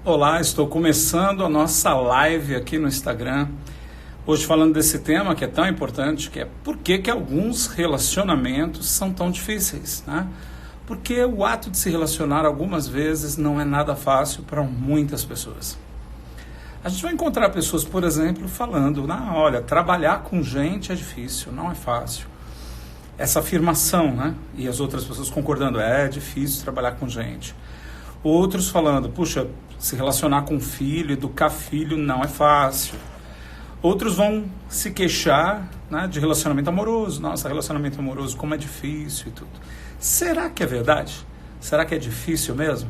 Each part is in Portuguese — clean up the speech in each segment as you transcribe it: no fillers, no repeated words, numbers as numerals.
Olá, estou começando a nossa live aqui no Instagram. Hoje falando desse tema que é tão importante, que é por que alguns relacionamentos são tão difíceis, né? Porque o ato de se relacionar algumas vezes não é nada fácil para muitas pessoas. A gente vai encontrar pessoas, por exemplo, falando, olha, trabalhar com gente é difícil, não é fácil. Essa afirmação, né? E as outras pessoas concordando, é difícil trabalhar com gente. Outros falando, puxa, se relacionar com filho, educar filho não é fácil. Outros vão se queixar, né, de relacionamento amoroso. Nossa, relacionamento amoroso, como é difícil e tudo. Será que é verdade? Será que é difícil mesmo?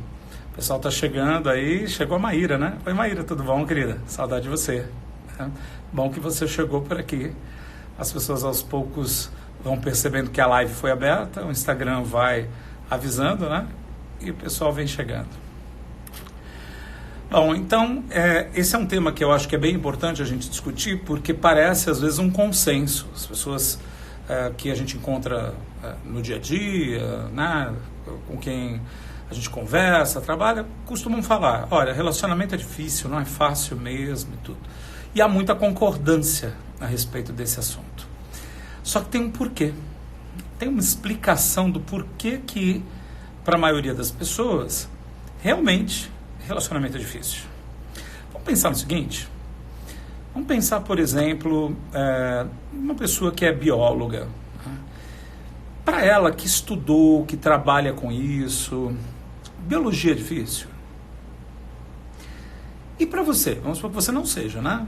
O pessoal está chegando aí, chegou a Maíra, né? Oi Maíra, tudo bom, querida? Saudade de você. Bom que você chegou por aqui. As pessoas aos poucos vão percebendo que a live foi aberta, o Instagram vai avisando, né? E o pessoal vem chegando. Bom, então, esse é um tema que eu acho que é bem importante a gente discutir, porque parece, às vezes, um consenso. As pessoas que a gente encontra no dia a dia, né, com quem a gente conversa, trabalha, costumam falar, olha, relacionamento é difícil, não é fácil mesmo e tudo. E há muita concordância a respeito desse assunto. Só que tem um porquê. Tem uma explicação do porquê que, para a maioria das pessoas, realmente, relacionamento é difícil. Vamos pensar no seguinte. Vamos pensar, por exemplo, uma pessoa que é bióloga. Né? Para ela que estudou, que trabalha com isso, biologia é difícil? E para você? Vamos supor que você não seja, né?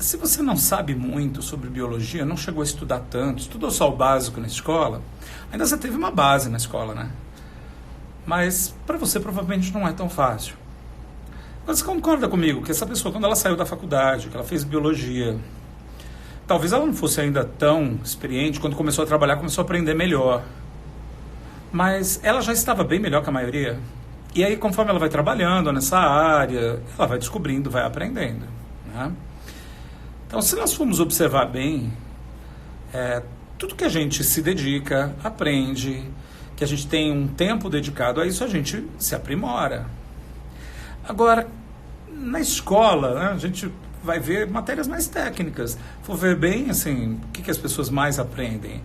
Se você não sabe muito sobre biologia, não chegou a estudar tanto, estudou só o básico na escola, ainda você teve uma base na escola, né? Mas para você provavelmente não é tão fácil. Mas você concorda comigo que essa pessoa, quando ela saiu da faculdade, que ela fez biologia, talvez ela não fosse ainda tão experiente, quando começou a trabalhar, começou a aprender melhor. Mas ela já estava bem melhor que a maioria. E aí, conforme ela vai trabalhando nessa área, ela vai descobrindo, vai aprendendo, né? Então, se nós formos observar bem, tudo que a gente se dedica, aprende, que a gente tem um tempo dedicado a isso, a gente se aprimora. Agora, na escola, né, a gente vai ver matérias mais técnicas. For ver bem, assim, o que as pessoas mais aprendem?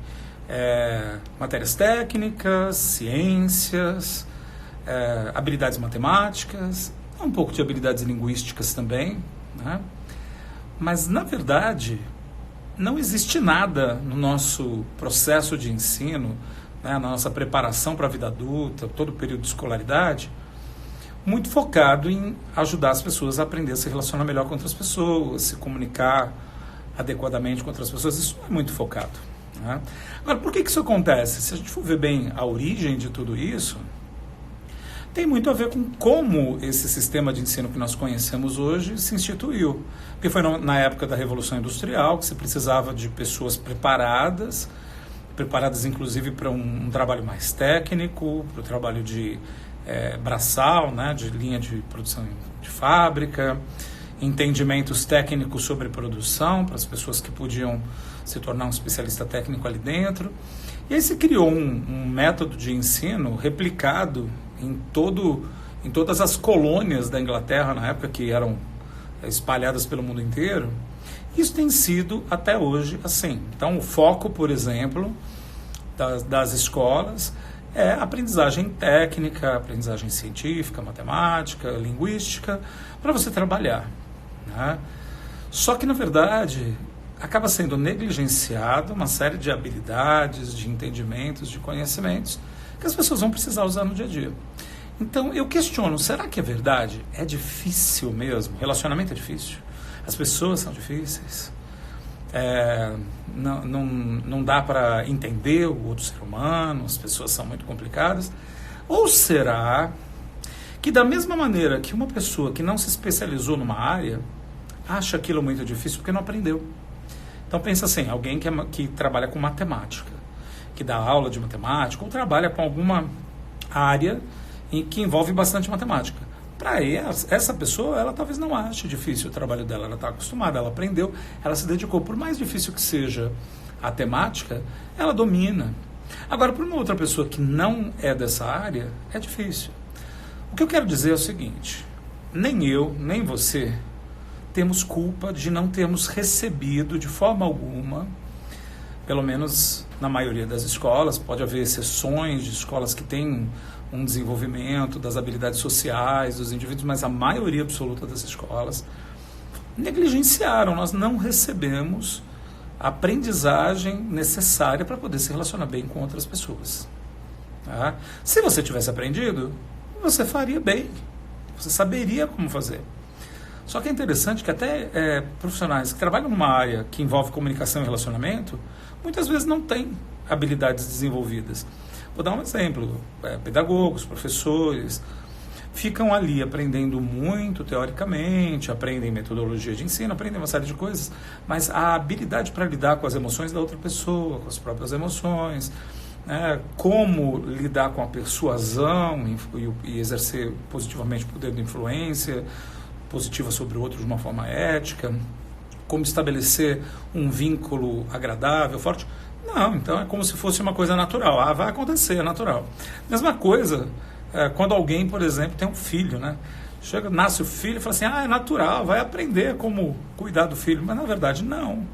Matérias técnicas, ciências, habilidades matemáticas, um pouco de habilidades linguísticas também, né? Mas, na verdade, não existe nada no nosso processo de ensino, né, na nossa preparação para a vida adulta, todo o período de escolaridade, muito focado em ajudar as pessoas a aprender a se relacionar melhor com outras pessoas, se comunicar adequadamente com outras pessoas. Isso não é muito focado, né? Agora, por que isso acontece? Se a gente for ver bem a origem de tudo isso, tem muito a ver com como esse sistema de ensino que nós conhecemos hoje se instituiu. Porque foi na época da Revolução Industrial que se precisava de pessoas preparadas inclusive para um trabalho mais técnico, para o trabalho de braçal, né, de linha de produção de fábrica, entendimentos técnicos sobre produção, para as pessoas que podiam se tornar um especialista técnico ali dentro. E aí se criou um método de ensino replicado em todas as colônias da Inglaterra, na época, que eram espalhadas pelo mundo inteiro. Isso tem sido, até hoje, assim. Então, o foco, por exemplo, das escolas é aprendizagem técnica, aprendizagem científica, matemática, linguística, para você trabalhar, né? Só que, na verdade, acaba sendo negligenciado uma série de habilidades, de entendimentos, de conhecimentos que as pessoas vão precisar usar no dia a dia. Então, eu questiono, será que é verdade? É difícil mesmo? Relacionamento é difícil? As pessoas são difíceis? Não dá para entender o outro ser humano? As pessoas são muito complicadas? Ou será que, da mesma maneira que uma pessoa que não se especializou numa área acha aquilo muito difícil porque não aprendeu? Então, pensa assim, alguém que trabalha com matemática, que dá aula de matemática, ou trabalha com alguma área que envolve bastante matemática. Para essa pessoa, ela talvez não ache difícil o trabalho dela, ela está acostumada, ela aprendeu, ela se dedicou. Por mais difícil que seja a temática, ela domina. Agora, para uma outra pessoa que não é dessa área, é difícil. O que eu quero dizer é o seguinte, nem eu, nem você temos culpa de não termos recebido de forma alguma, pelo menos na maioria das escolas, pode haver exceções de escolas que têm um desenvolvimento das habilidades sociais dos indivíduos, mas a maioria absoluta das escolas negligenciaram, nós não recebemos a aprendizagem necessária para poder se relacionar bem com outras pessoas. Tá? Se você tivesse aprendido, você faria bem, você saberia como fazer. Só que é interessante que até profissionais que trabalham numa área que envolve comunicação e relacionamento, muitas vezes não têm habilidades desenvolvidas. Vou dar um exemplo, pedagogos, professores, ficam ali aprendendo muito teoricamente, aprendem metodologia de ensino, aprendem uma série de coisas, mas a habilidade para lidar com as emoções da outra pessoa, com as próprias emoções, como lidar com a persuasão e exercer positivamente o poder de influência positiva sobre o outro de uma forma ética, como estabelecer um vínculo agradável, forte. Não, então é como se fosse uma coisa natural. Vai acontecer, é natural. Mesma coisa quando alguém, por exemplo, tem um filho, né? Nasce o filho e fala assim, é natural, vai aprender como cuidar do filho. Mas na verdade não.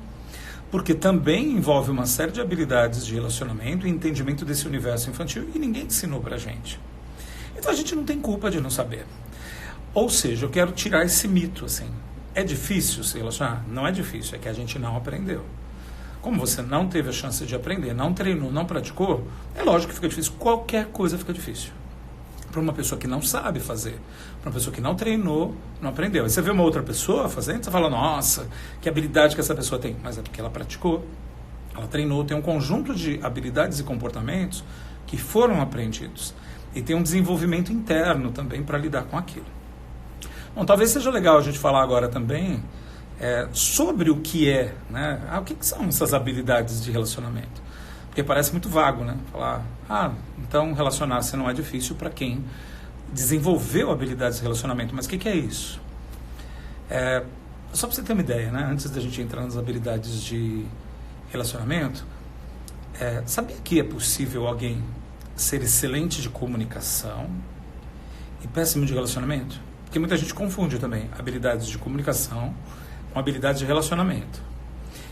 Porque também envolve uma série de habilidades de relacionamento e entendimento desse universo infantil e ninguém ensinou pra gente. Então a gente não tem culpa de não saber. Ou seja, eu quero tirar esse mito, assim. É difícil se relacionar? Não é difícil, é que a gente não aprendeu. Como você não teve a chance de aprender, não treinou, não praticou, é lógico que fica difícil. Qualquer coisa fica difícil. Para uma pessoa que não sabe fazer, para uma pessoa que não treinou, não aprendeu. Aí você vê uma outra pessoa fazendo, você fala, nossa, que habilidade que essa pessoa tem. Mas é porque ela praticou, ela treinou, tem um conjunto de habilidades e comportamentos que foram aprendidos. E tem um desenvolvimento interno também para lidar com aquilo. Bom, talvez seja legal a gente falar agora também sobre o que né? O que são essas habilidades de relacionamento? Porque parece muito vago, né? Falar, então relacionar-se não é difícil para quem desenvolveu habilidades de relacionamento. Mas o que é isso? Só para você ter uma ideia, né? Antes da gente entrar nas habilidades de relacionamento, sabia que é possível alguém ser excelente de comunicação e péssimo de relacionamento? Porque muita gente confunde também habilidades de comunicação com habilidades de relacionamento.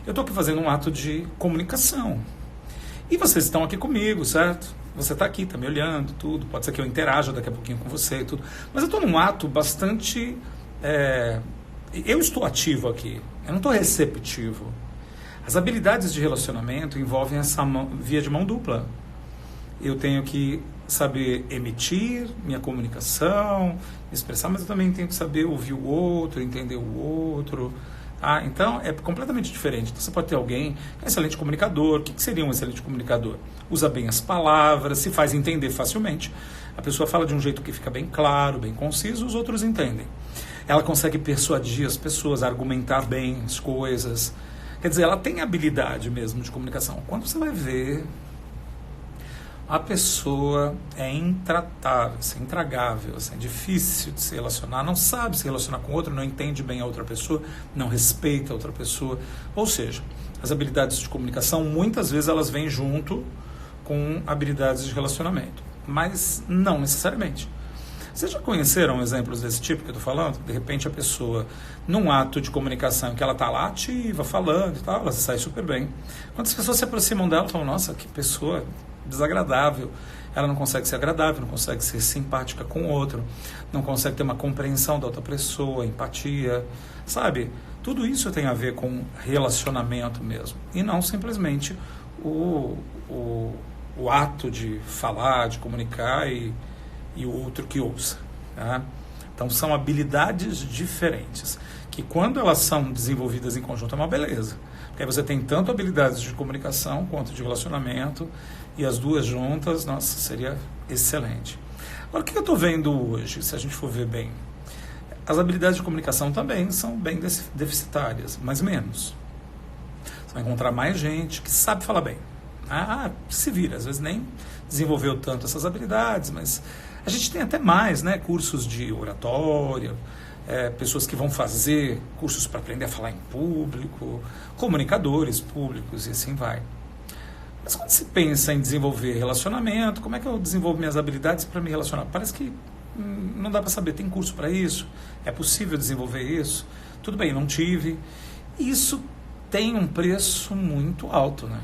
Eu estou aqui fazendo um ato de comunicação. E vocês estão aqui comigo, certo? Você está aqui, está me olhando, tudo. Pode ser que eu interaja daqui a pouquinho com você, tudo. Mas eu estou num ato bastante... eu estou ativo aqui. Eu não estou receptivo. As habilidades de relacionamento envolvem essa via de mão dupla. Eu tenho que saber emitir minha comunicação, me expressar, mas eu também tenho que saber ouvir o outro, entender o outro. Então, é completamente diferente. Então, você pode ter alguém que é um excelente comunicador. O que seria um excelente comunicador? Usa bem as palavras, se faz entender facilmente. A pessoa fala de um jeito que fica bem claro, bem conciso, os outros entendem. Ela consegue persuadir as pessoas, argumentar bem as coisas. Quer dizer, ela tem habilidade mesmo de comunicação. Quando você vai ver, a pessoa é intratável, é intragável, é difícil de se relacionar, não sabe se relacionar com outro, não entende bem a outra pessoa, não respeita a outra pessoa. Ou seja, as habilidades de comunicação, muitas vezes elas vêm junto com habilidades de relacionamento, mas não necessariamente. Vocês já conheceram exemplos desse tipo que eu estou falando? De repente a pessoa, num ato de comunicação que ela está lá ativa, falando e tal, ela se sai super bem. Quando as pessoas se aproximam dela, falam, nossa, que pessoa desagradável. Ela não consegue ser agradável, não consegue ser simpática com o outro, não consegue ter uma compreensão da outra pessoa, empatia, sabe? Tudo isso tem a ver com relacionamento mesmo, e não simplesmente o ato de falar, de comunicar e o outro que ouça. Tá? Então são habilidades diferentes, que quando elas são desenvolvidas em conjunto é uma beleza. Porque aí você tem tanto habilidades de comunicação quanto de relacionamento, e as duas juntas, nossa, seria excelente. Agora, o que eu estou vendo hoje, se a gente for ver bem? As habilidades de comunicação também são bem deficitárias, mas menos. Você vai encontrar mais gente que sabe falar bem. Se vira, às vezes nem desenvolveu tanto essas habilidades, mas a gente tem até mais, né? Cursos de oratória, pessoas que vão fazer cursos para aprender a falar em público, comunicadores públicos e assim vai. Mas quando se pensa em desenvolver relacionamento, como é que eu desenvolvo minhas habilidades para me relacionar? Parece que Não dá para saber. Tem curso para isso? É possível desenvolver isso? Tudo bem, não tive. Isso tem um preço muito alto, né?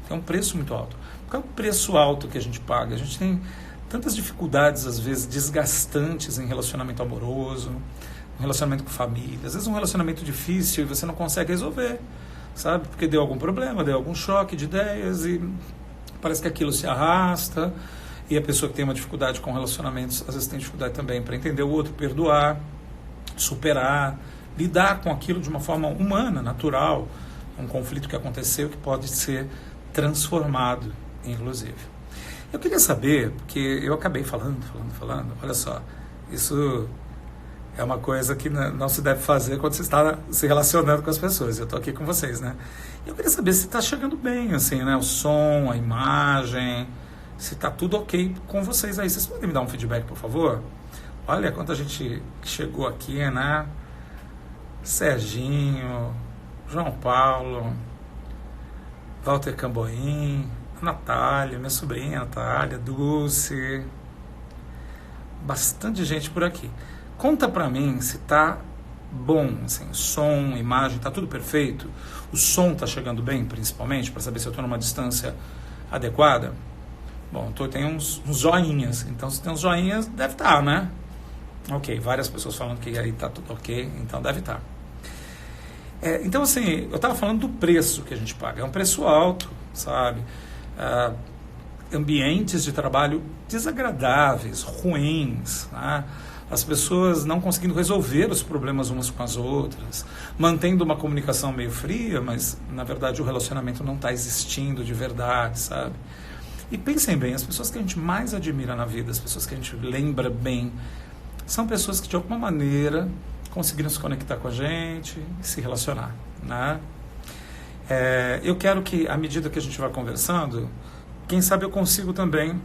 Tem um preço muito alto. Qual é o preço alto que a gente paga? A gente tem tantas dificuldades, às vezes, desgastantes em relacionamento amoroso, um relacionamento com família. Às vezes um relacionamento difícil e você não consegue resolver, sabe? Porque deu algum problema, deu algum choque de ideias e parece que aquilo se arrasta. E a pessoa que tem uma dificuldade com relacionamentos, às vezes tem dificuldade também para entender o outro, perdoar, superar, lidar com aquilo de uma forma humana, natural. Um conflito que aconteceu que pode ser transformado, inclusive. Eu queria saber, porque eu acabei falando, olha só, isso é uma coisa que não se deve fazer quando você está se relacionando com as pessoas. Eu estou aqui com vocês, né? Eu queria saber se está chegando bem, assim, né? O som, a imagem, se está tudo ok com vocês aí. Vocês podem me dar um feedback, por favor? Olha quanta gente chegou aqui, né? Serginho, João Paulo, Walter Camboim, Natália, minha sobrinha Natália, Dulce, bastante gente por aqui. Conta pra mim se tá bom, assim, som, imagem, tá tudo perfeito? O som tá chegando bem, principalmente, para saber se eu tô numa distância adequada? Bom, tem uns joinhas, então se tem uns joinhas, deve estar, né? Ok, várias pessoas falando que aí tá tudo ok, então deve estar. Então, assim, eu estava falando do preço que a gente paga. É um preço alto, sabe? Ambientes de trabalho desagradáveis, ruins, né? As pessoas não conseguindo resolver os problemas umas com as outras, mantendo uma comunicação meio fria, mas, na verdade, o relacionamento não está existindo de verdade, sabe? E pensem bem, as pessoas que a gente mais admira na vida, as pessoas que a gente lembra bem, são pessoas que, de alguma maneira, conseguiram se conectar com a gente e se relacionar, né? Eu quero que, à medida que a gente vai conversando, quem sabe eu consigo também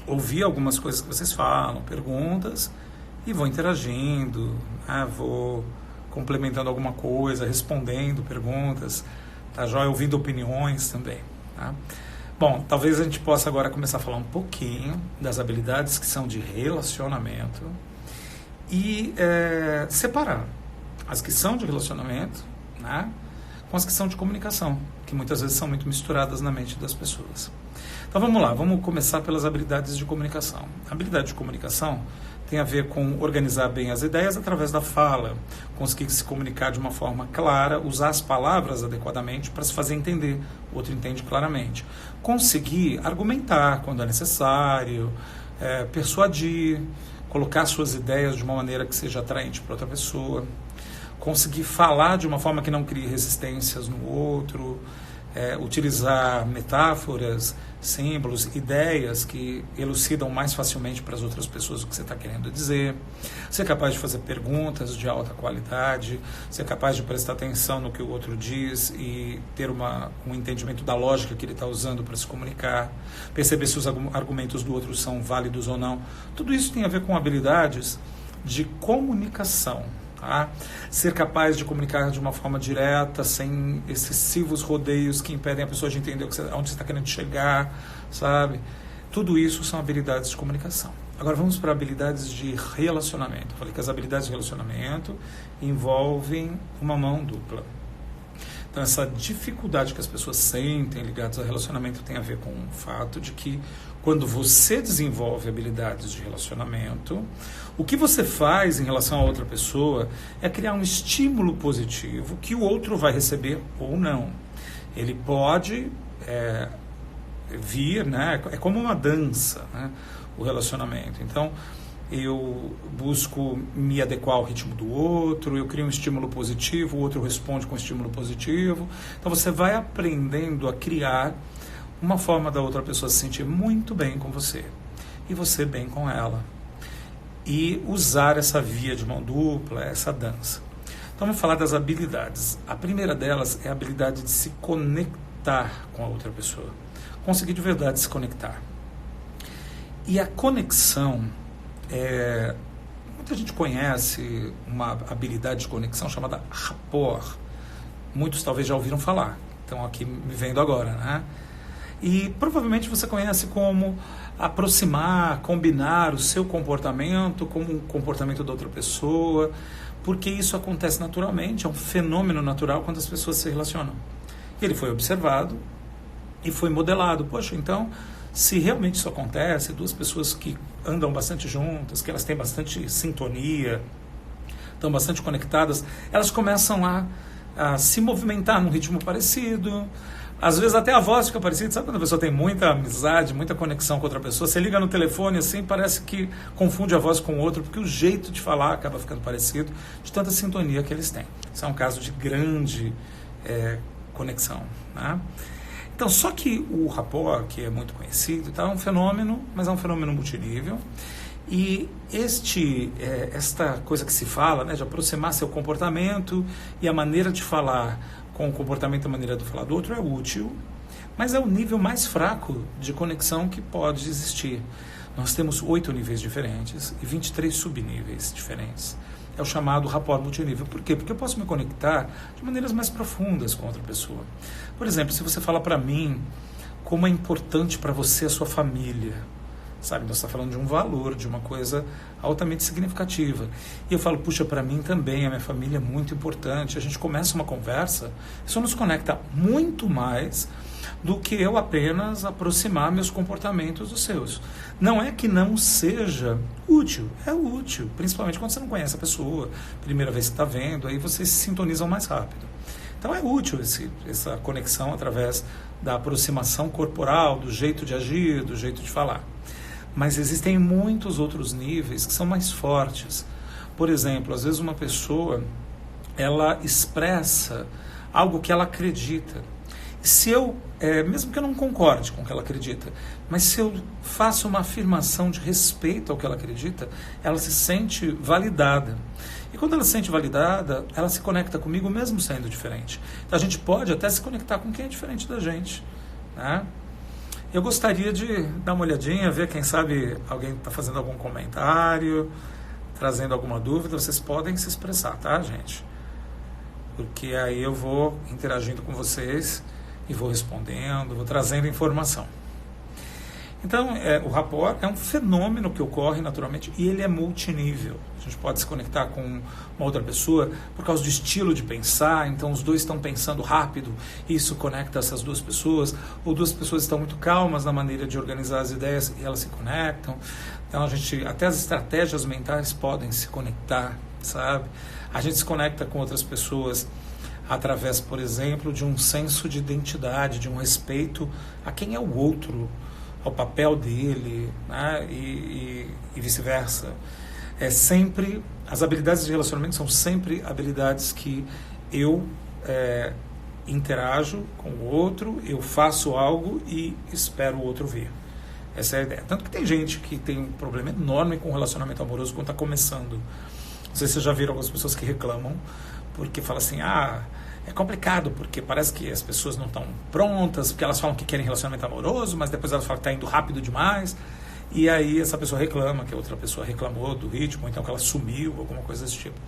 ouvir algumas coisas que vocês falam, perguntas, e vou interagindo, né? Vou complementando alguma coisa, respondendo perguntas, tá joia? Ouvindo opiniões também, tá? Bom, talvez a gente possa agora começar a falar um pouquinho das habilidades que são de relacionamento e separar as que são de relacionamento, né, com as que são de comunicação, que muitas vezes são muito misturadas na mente das pessoas. Então vamos lá, vamos começar pelas habilidades de comunicação. A habilidade de comunicação tem a ver com organizar bem as ideias através da fala, conseguir se comunicar de uma forma clara, usar as palavras adequadamente para se fazer entender, o outro entende claramente. Conseguir argumentar quando é necessário, persuadir, colocar suas ideias de uma maneira que seja atraente para outra pessoa, conseguir falar de uma forma que não crie resistências no outro, utilizar metáforas, símbolos, ideias que elucidam mais facilmente para as outras pessoas o que você está querendo dizer, ser capaz de fazer perguntas de alta qualidade, ser capaz de prestar atenção no que o outro diz e ter um entendimento da lógica que ele está usando para se comunicar, perceber se os argumentos do outro são válidos ou não. Tudo isso tem a ver com habilidades de comunicação. Tá? Ser capaz de comunicar de uma forma direta, sem excessivos rodeios que impedem a pessoa de entender onde você está querendo chegar, sabe? Tudo isso são habilidades de comunicação. Agora vamos para habilidades de relacionamento. Eu falei que as habilidades de relacionamento envolvem uma mão dupla. Então essa dificuldade que as pessoas sentem ligadas ao relacionamento tem a ver com o fato de que quando você desenvolve habilidades de relacionamento, o que você faz em relação a outra pessoa é criar um estímulo positivo que o outro vai receber ou não. Ele pode vir, né? É como uma dança, né? O relacionamento. Então, eu busco me adequar ao ritmo do outro, eu crio um estímulo positivo, o outro responde com um estímulo positivo. Então, você vai aprendendo a criar uma forma da outra pessoa se sentir muito bem com você e você bem com ela, e usar essa via de mão dupla, essa dança. Então vamos falar das habilidades. A primeira delas é a habilidade de se conectar com a outra pessoa, conseguir de verdade se conectar. E a conexão, muita gente conhece uma habilidade de conexão chamada rapport. Muitos talvez já ouviram falar, estão aqui me vendo agora, né? E provavelmente você conhece como aproximar, combinar o seu comportamento com o comportamento da outra pessoa, porque isso acontece naturalmente, é um fenômeno natural quando as pessoas se relacionam. Ele foi observado e foi modelado. Poxa, então, se realmente isso acontece, duas pessoas que andam bastante juntas, que elas têm bastante sintonia, estão bastante conectadas, elas começam a se movimentar num ritmo parecido. Às vezes até a voz fica parecida. Sabe quando a pessoa tem muita amizade, muita conexão com outra pessoa? Você liga no telefone assim, parece que confunde a voz com o outro, porque o jeito de falar acaba ficando parecido, de tanta sintonia que eles têm. Isso é um caso de grande conexão, né? Então, só que o rapport, que é muito conhecido, tá, é um fenômeno, mas é um fenômeno multinível. E esta coisa que se fala, né, de aproximar seu comportamento e a maneira de falar com o comportamento e a maneira de falar do outro é útil, mas é o nível mais fraco de conexão que pode existir. Nós temos 8 níveis diferentes e 23 subníveis diferentes. É o chamado rapport multinível. Por quê? Porque eu posso me conectar de maneiras mais profundas com outra pessoa. Por exemplo, se você fala para mim como é importante para você a sua família, sabe? Nós estamos falando de um valor, de uma coisa altamente significativa. E eu falo, puxa, para mim também, a minha família é muito importante. A gente começa uma conversa, isso nos conecta muito mais do que eu apenas aproximar meus comportamentos dos seus. Não é que não seja útil, é útil, principalmente quando você não conhece a pessoa, primeira vez que está vendo, aí vocês se sintonizam mais rápido. Então é útil essa conexão através da aproximação corporal, do jeito de agir, do jeito de falar. Mas existem muitos outros níveis que são mais fortes. Por exemplo, às vezes uma pessoa, ela expressa algo que ela acredita. Se eu, mesmo que eu não concorde com o que ela acredita, mas se eu faço uma afirmação de respeito ao que ela acredita, ela se sente validada. E quando ela se sente validada, ela se conecta comigo mesmo sendo diferente. Então a gente pode até se conectar com quem é diferente da gente, né? Eu gostaria de dar uma olhadinha, ver, quem sabe alguém está fazendo algum comentário, trazendo alguma dúvida. Vocês podem se expressar, tá, gente? Porque aí eu vou interagindo com vocês e vou respondendo, vou trazendo informação. Então, o rapport é um fenômeno que ocorre naturalmente e ele é multinível. A gente pode se conectar com uma outra pessoa por causa do estilo de pensar, então os dois estão pensando rápido, isso conecta essas duas pessoas, ou duas pessoas estão muito calmas na maneira de organizar as ideias e elas se conectam. Então, até as estratégias mentais podem se conectar, sabe? A gente se conecta com outras pessoas através, por exemplo, de um senso de identidade, de um respeito a quem é o outro, ao papel dele, né? e vice-versa. As habilidades de relacionamento são sempre habilidades que eu interajo com o outro, eu faço algo e espero o outro ver. Essa é a ideia. Tanto que tem gente que tem um problema enorme com o relacionamento amoroso quando está começando. Não sei se vocês já viram algumas pessoas que reclamam, porque falam assim, é complicado, porque parece que as pessoas não estão prontas, porque elas falam que querem relacionamento amoroso, mas depois elas falam que está indo rápido demais, e aí essa pessoa reclama que a outra pessoa reclamou do ritmo, então que ela sumiu, alguma coisa desse tipo.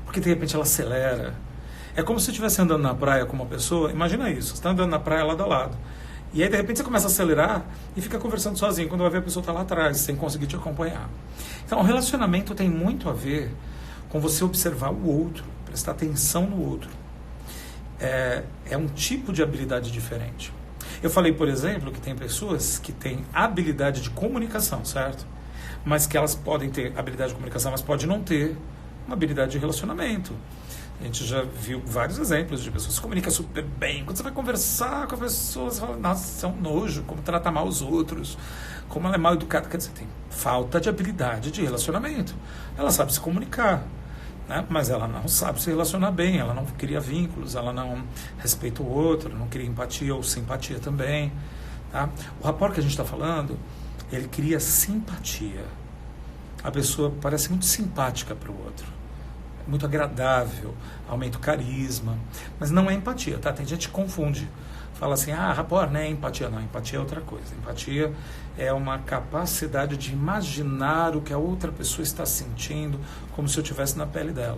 Porque de repente ela acelera. É como se você estivesse andando na praia com uma pessoa, imagina isso, você está andando na praia lado a lado, e aí de repente você começa a acelerar e fica conversando sozinho, quando vai ver a pessoa está lá atrás, sem conseguir te acompanhar. Então o relacionamento tem muito a ver com você observar o outro, prestar atenção no outro. É um tipo de habilidade diferente. Eu falei, por exemplo, que tem pessoas que têm habilidade de comunicação, certo? Mas que elas podem ter habilidade de comunicação, mas pode não ter uma habilidade de relacionamento. A gente já viu vários exemplos de pessoas que se comunicam super bem. Quando você vai conversar com a pessoa, você fala, nossa, é um nojo, como trata mal os outros, como ela é mal educada. Quer dizer, tem falta de habilidade de relacionamento. Ela sabe se comunicar, né? Mas ela não sabe se relacionar bem, ela não cria vínculos, ela não respeita o outro, não cria empatia ou simpatia também, tá? O rapport que a gente está falando, ele cria simpatia. A pessoa parece muito simpática para o outro, muito agradável, aumenta o carisma, mas não é empatia, tá? Tem gente que confunde, fala assim, rapport não é empatia. Não, empatia é outra coisa. Empatia é uma capacidade de imaginar o que a outra pessoa está sentindo, como se eu estivesse na pele dela.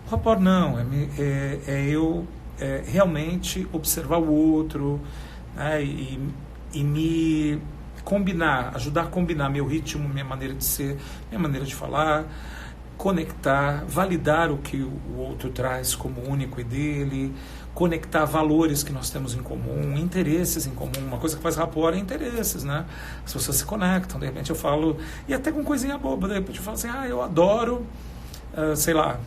O rapport não, eu realmente observar o outro, né, e e me combinar, ajudar a combinar meu ritmo, minha maneira de ser, minha maneira de falar, conectar, validar o que o outro traz como único e dele, conectar valores que nós temos em comum, interesses em comum. Uma coisa que faz rapport é interesses, né? As pessoas se conectam, de repente eu falo, e até com coisinha boba, de repente eu falo assim, eu adoro, sei lá,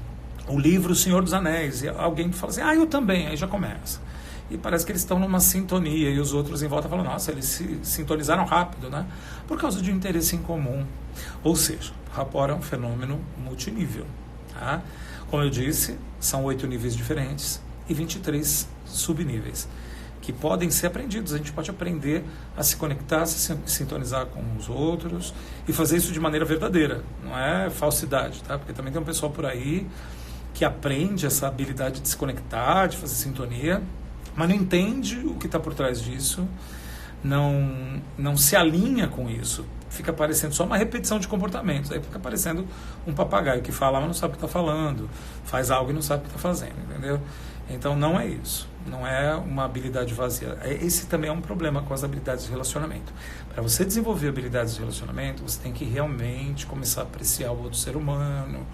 o livro O Senhor dos Anéis, e alguém fala assim, eu também, aí já começa. E parece que eles estão numa sintonia, e os outros em volta falam, nossa, eles se sintonizaram rápido, né? Por causa de um interesse em comum. Ou seja, rapport é um fenômeno multinível. Tá? Como eu disse, são 8 níveis diferentes e 23 subníveis, que podem ser aprendidos. A gente pode aprender a se conectar, se sintonizar com os outros e fazer isso de maneira verdadeira, não é falsidade, tá? Porque também tem um pessoal por aí que aprende essa habilidade de se conectar, de fazer sintonia, mas não entende o que está por trás disso, não se alinha com isso, fica parecendo só uma repetição de comportamentos, aí fica parecendo um papagaio que fala, mas não sabe o que está falando, faz algo e não sabe o que está fazendo, entendeu? Então não é isso, não é uma habilidade vazia. Esse também é um problema com as habilidades de relacionamento. Para você desenvolver habilidades de relacionamento, você tem que realmente começar a apreciar o outro ser humano,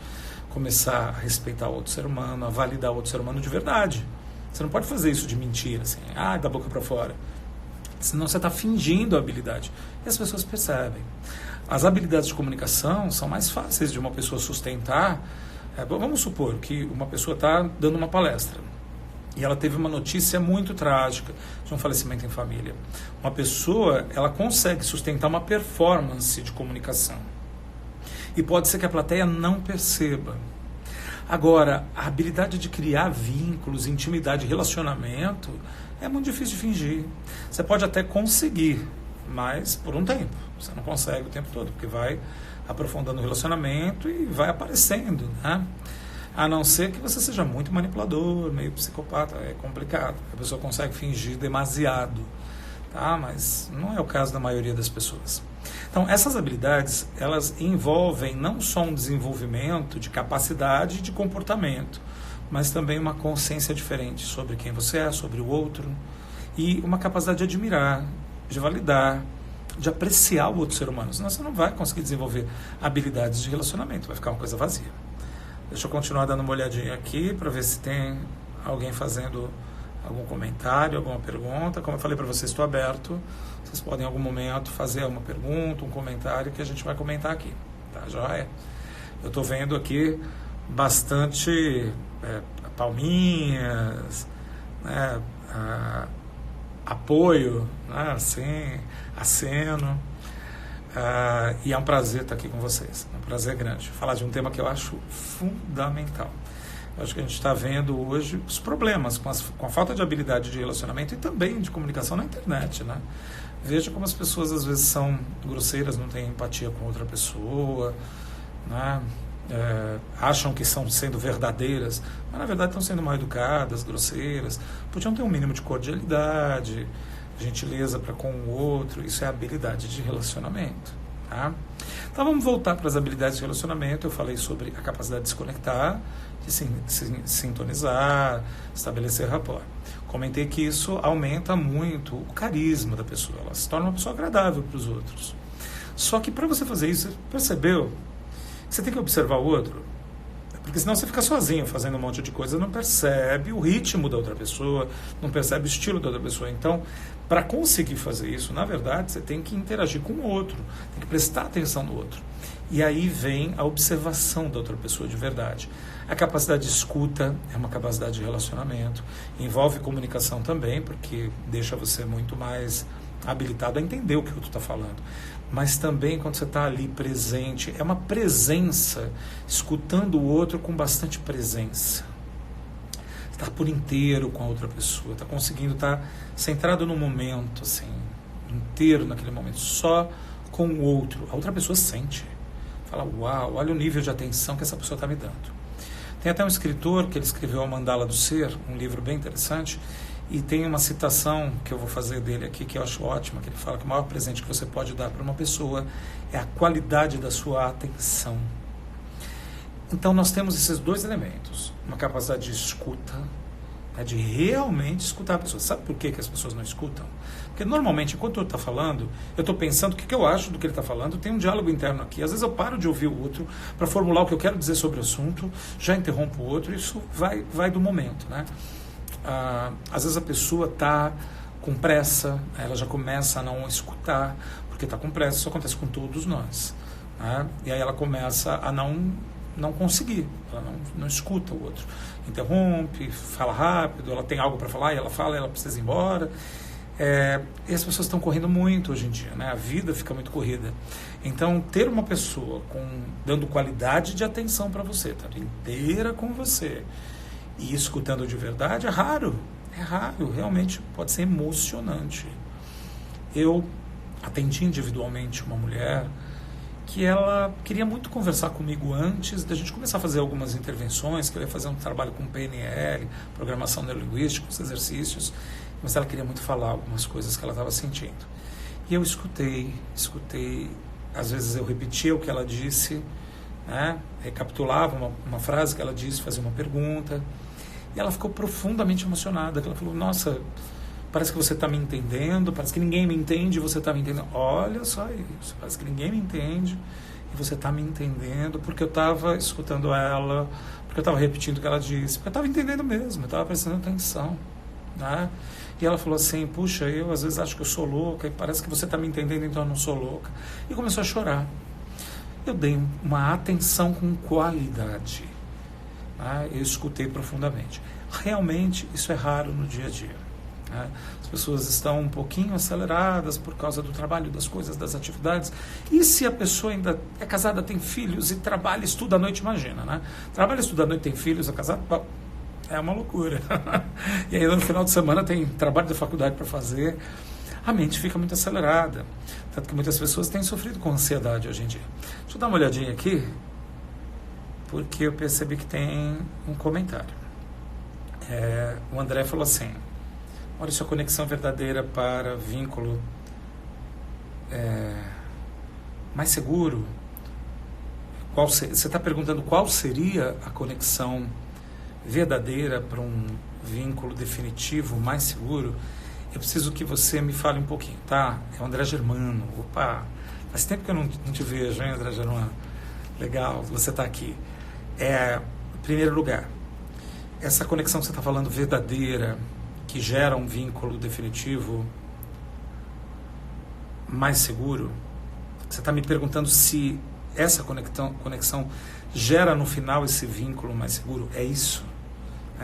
começar a respeitar o outro ser humano, a validar o outro ser humano de verdade. Você não pode fazer isso de mentira, assim, da boca para fora. Senão você está fingindo a habilidade. E as pessoas percebem. As habilidades de comunicação são mais fáceis de uma pessoa sustentar. Vamos supor que uma pessoa está dando uma palestra e ela teve uma notícia muito trágica de um falecimento em família. Uma pessoa, ela consegue sustentar uma performance de comunicação. E pode ser que a plateia não perceba. Agora, a habilidade de criar vínculos, intimidade, relacionamento, é muito difícil de fingir. Você pode até conseguir, mas por um tempo. Você não consegue o tempo todo, porque vai aprofundando o relacionamento e vai aparecendo, né? A não ser que você seja muito manipulador, meio psicopata, é complicado. A pessoa consegue fingir demasiado, tá? Mas não é o caso da maioria das pessoas. Então, essas habilidades, elas envolvem não só um desenvolvimento de capacidade e de comportamento, mas também uma consciência diferente sobre quem você é, sobre o outro, e uma capacidade de admirar, de validar, de apreciar o outro ser humano. Senão você não vai conseguir desenvolver habilidades de relacionamento, vai ficar uma coisa vazia. Deixa eu continuar dando uma olhadinha aqui para ver se tem alguém fazendo algum comentário, alguma pergunta. Como eu falei para vocês, estou aberto. Vocês podem em algum momento fazer uma pergunta, um comentário que a gente vai comentar aqui. Tá, joia? Eu estou vendo aqui bastante palminhas, né, apoio, né, assim, aceno. E é um prazer estar aqui com vocês. É um prazer grande. Falar de um tema que eu acho fundamental. Eu acho que a gente está vendo hoje os problemas com a falta de habilidade de relacionamento e também de comunicação na internet, né? Veja como as pessoas às vezes são grosseiras, não têm empatia com outra pessoa, né? Acham que estão sendo verdadeiras, mas na verdade estão sendo mal educadas, grosseiras. Podiam ter um mínimo de cordialidade, gentileza para com o outro. Isso é habilidade de relacionamento, tá? Então vamos voltar para as habilidades de relacionamento. Eu falei sobre a capacidade de se conectar, de se sintonizar, estabelecer rapport. Comentei que isso aumenta muito o carisma da pessoa, ela se torna uma pessoa agradável para os outros. Só que para você fazer isso, você percebeu que você tem que observar o outro? Porque senão você fica sozinho fazendo um monte de coisa, não percebe o ritmo da outra pessoa, não percebe o estilo da outra pessoa. Então, para conseguir fazer isso, na verdade, você tem que interagir com o outro, tem que prestar atenção no outro. E aí vem a observação da outra pessoa de verdade. A capacidade de escuta é uma capacidade de relacionamento, envolve comunicação também, porque deixa você muito mais habilitado a entender o que o outro está falando. Mas também quando você está ali presente, é uma presença, escutando o outro com bastante presença. Está por inteiro com a outra pessoa, está conseguindo estar centrado no momento, assim, inteiro naquele momento, só com o outro. A outra pessoa sente, fala, uau, olha o nível de atenção que essa pessoa está me dando. Tem até um escritor que ele escreveu A Mandala do Ser, um livro bem interessante, e tem uma citação que eu vou fazer dele aqui, que eu acho ótima, que ele fala que o maior presente que você pode dar para uma pessoa é a qualidade da sua atenção. Então nós temos esses dois elementos, uma capacidade de escuta de realmente escutar a pessoa. Sabe por que as pessoas não escutam? Porque normalmente, enquanto eu estou falando, eu estou pensando o que eu acho do que ele está falando, tem um diálogo interno aqui. Às vezes eu paro de ouvir o outro para formular o que eu quero dizer sobre o assunto, já interrompo o outro, isso vai do momento, né? Às vezes a pessoa está com pressa, ela já começa a não escutar, porque está com pressa, isso acontece com todos nós, né? E aí ela começa a não conseguir, ela não escuta o outro, interrompe, fala rápido, ela tem algo para falar e ela fala, ela precisa ir embora. E as pessoas estão correndo muito hoje em dia, né? A vida fica muito corrida. Então, ter uma pessoa dando qualidade de atenção para você, tá inteira com você e escutando de verdade é raro, realmente pode ser emocionante. Eu atendi individualmente uma mulher que ela queria muito conversar comigo antes da gente começar a fazer algumas intervenções, que eu ia fazer um trabalho com PNL, programação neurolinguística, os exercícios, mas ela queria muito falar algumas coisas que ela estava sentindo. E eu escutei, às vezes eu repetia o que ela disse, né? Recapitulava uma frase que ela disse, fazia uma pergunta, e ela ficou profundamente emocionada, ela falou, nossa, parece que você está me entendendo, parece que ninguém me entende e você está me entendendo. Olha só isso, parece que ninguém me entende e você está me entendendo, porque eu estava escutando ela, porque eu estava repetindo o que ela disse, porque eu estava entendendo mesmo, eu estava prestando atenção, né? E ela falou assim, puxa, eu às vezes acho que eu sou louca e parece que você está me entendendo, então eu não sou louca. E começou a chorar. Eu dei uma atenção com qualidade, né? Eu escutei profundamente. Realmente isso é raro no dia a dia. As pessoas estão um pouquinho aceleradas por causa do trabalho, das coisas, das atividades. E se a pessoa ainda é casada, tem filhos e trabalha, estuda à noite, imagina, né? Trabalha, estuda à noite, tem filhos, é casado, é uma loucura. E aí no final de semana tem trabalho da faculdade para fazer. A mente fica muito acelerada. Tanto que muitas pessoas têm sofrido com ansiedade hoje em dia. Deixa eu dar uma olhadinha aqui, porque eu percebi que tem um comentário. O André falou assim, olha, sua conexão verdadeira para vínculo mais seguro. Você está perguntando qual seria a conexão verdadeira para um vínculo definitivo mais seguro? Eu preciso que você me fale um pouquinho, tá? É o André Germano. Opa, faz tempo que eu não te vejo, hein, André Germano? Legal, você está aqui. Em primeiro lugar, essa conexão que você está falando verdadeira, que gera um vínculo definitivo mais seguro, você está me perguntando se essa conexão gera no final esse vínculo mais seguro? É isso?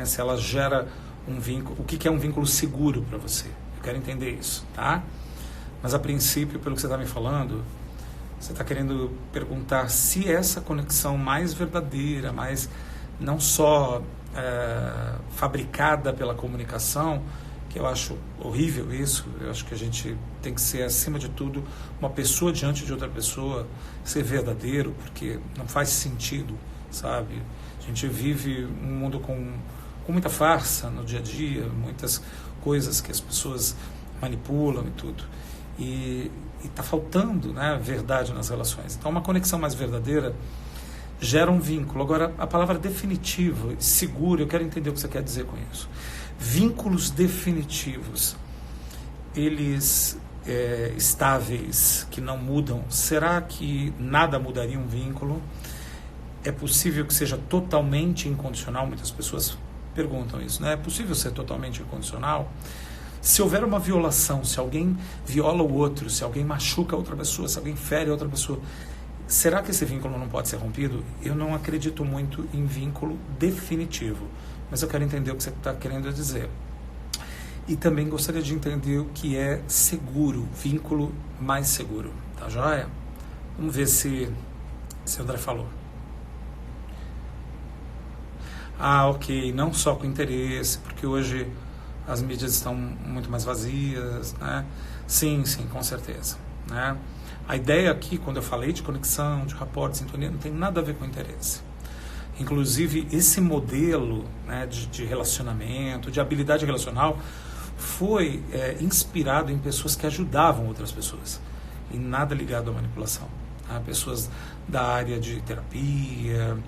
Se ela gera um vínculo, o que é um vínculo seguro para você? Eu quero entender isso, tá? Mas a princípio, pelo que você está me falando, você está querendo perguntar se essa conexão mais verdadeira, mais não só fabricada pela comunicação, que eu acho horrível isso, eu acho que a gente tem que ser, acima de tudo, uma pessoa diante de outra pessoa, ser verdadeiro, porque não faz sentido, sabe? A gente vive um mundo com muita farsa no dia a dia, muitas coisas que as pessoas manipulam e tudo, e está faltando, né, verdade nas relações. Então uma conexão mais verdadeira gera um vínculo. Agora, a palavra definitivo, seguro, eu quero entender o que você quer dizer com isso. Vínculos definitivos, eles estáveis, que não mudam, será que nada mudaria um vínculo? É possível que seja totalmente incondicional? Muitas pessoas perguntam isso, né? É possível ser totalmente incondicional? Se houver uma violação, se alguém viola o outro, se alguém machuca outra pessoa, se alguém fere outra pessoa, será que esse vínculo não pode ser rompido? Eu não acredito muito em vínculo definitivo, mas eu quero entender o que você está querendo dizer. E também gostaria de entender o que é seguro, vínculo mais seguro. Tá joia? Vamos ver se o André falou. Ok, não só com interesse, porque hoje as mídias estão muito mais vazias, né? Sim, com certeza, né? A ideia aqui, quando eu falei de conexão, de rapport, de sintonia, não tem nada a ver com interesse. Inclusive, esse modelo, né, de relacionamento, de habilidade relacional, foi inspirado em pessoas que ajudavam outras pessoas, e nada ligado à manipulação. Tá? Pessoas da área de terapia,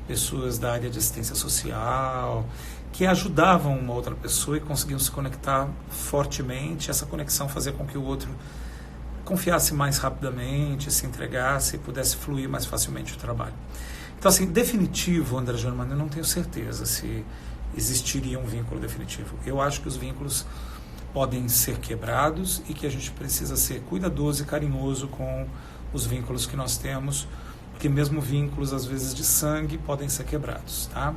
pessoas da área de assistência social, que ajudavam uma outra pessoa e conseguiam se conectar fortemente. Essa conexão fazia com que o outro confiasse mais rapidamente, se entregasse e pudesse fluir mais facilmente o trabalho. Então, assim, definitivo, André Germano, eu não tenho certeza se existiria um vínculo definitivo. Eu acho que os vínculos podem ser quebrados e que a gente precisa ser cuidadoso e carinhoso com os vínculos que nós temos, porque mesmo vínculos, às vezes, de sangue, podem ser quebrados, tá?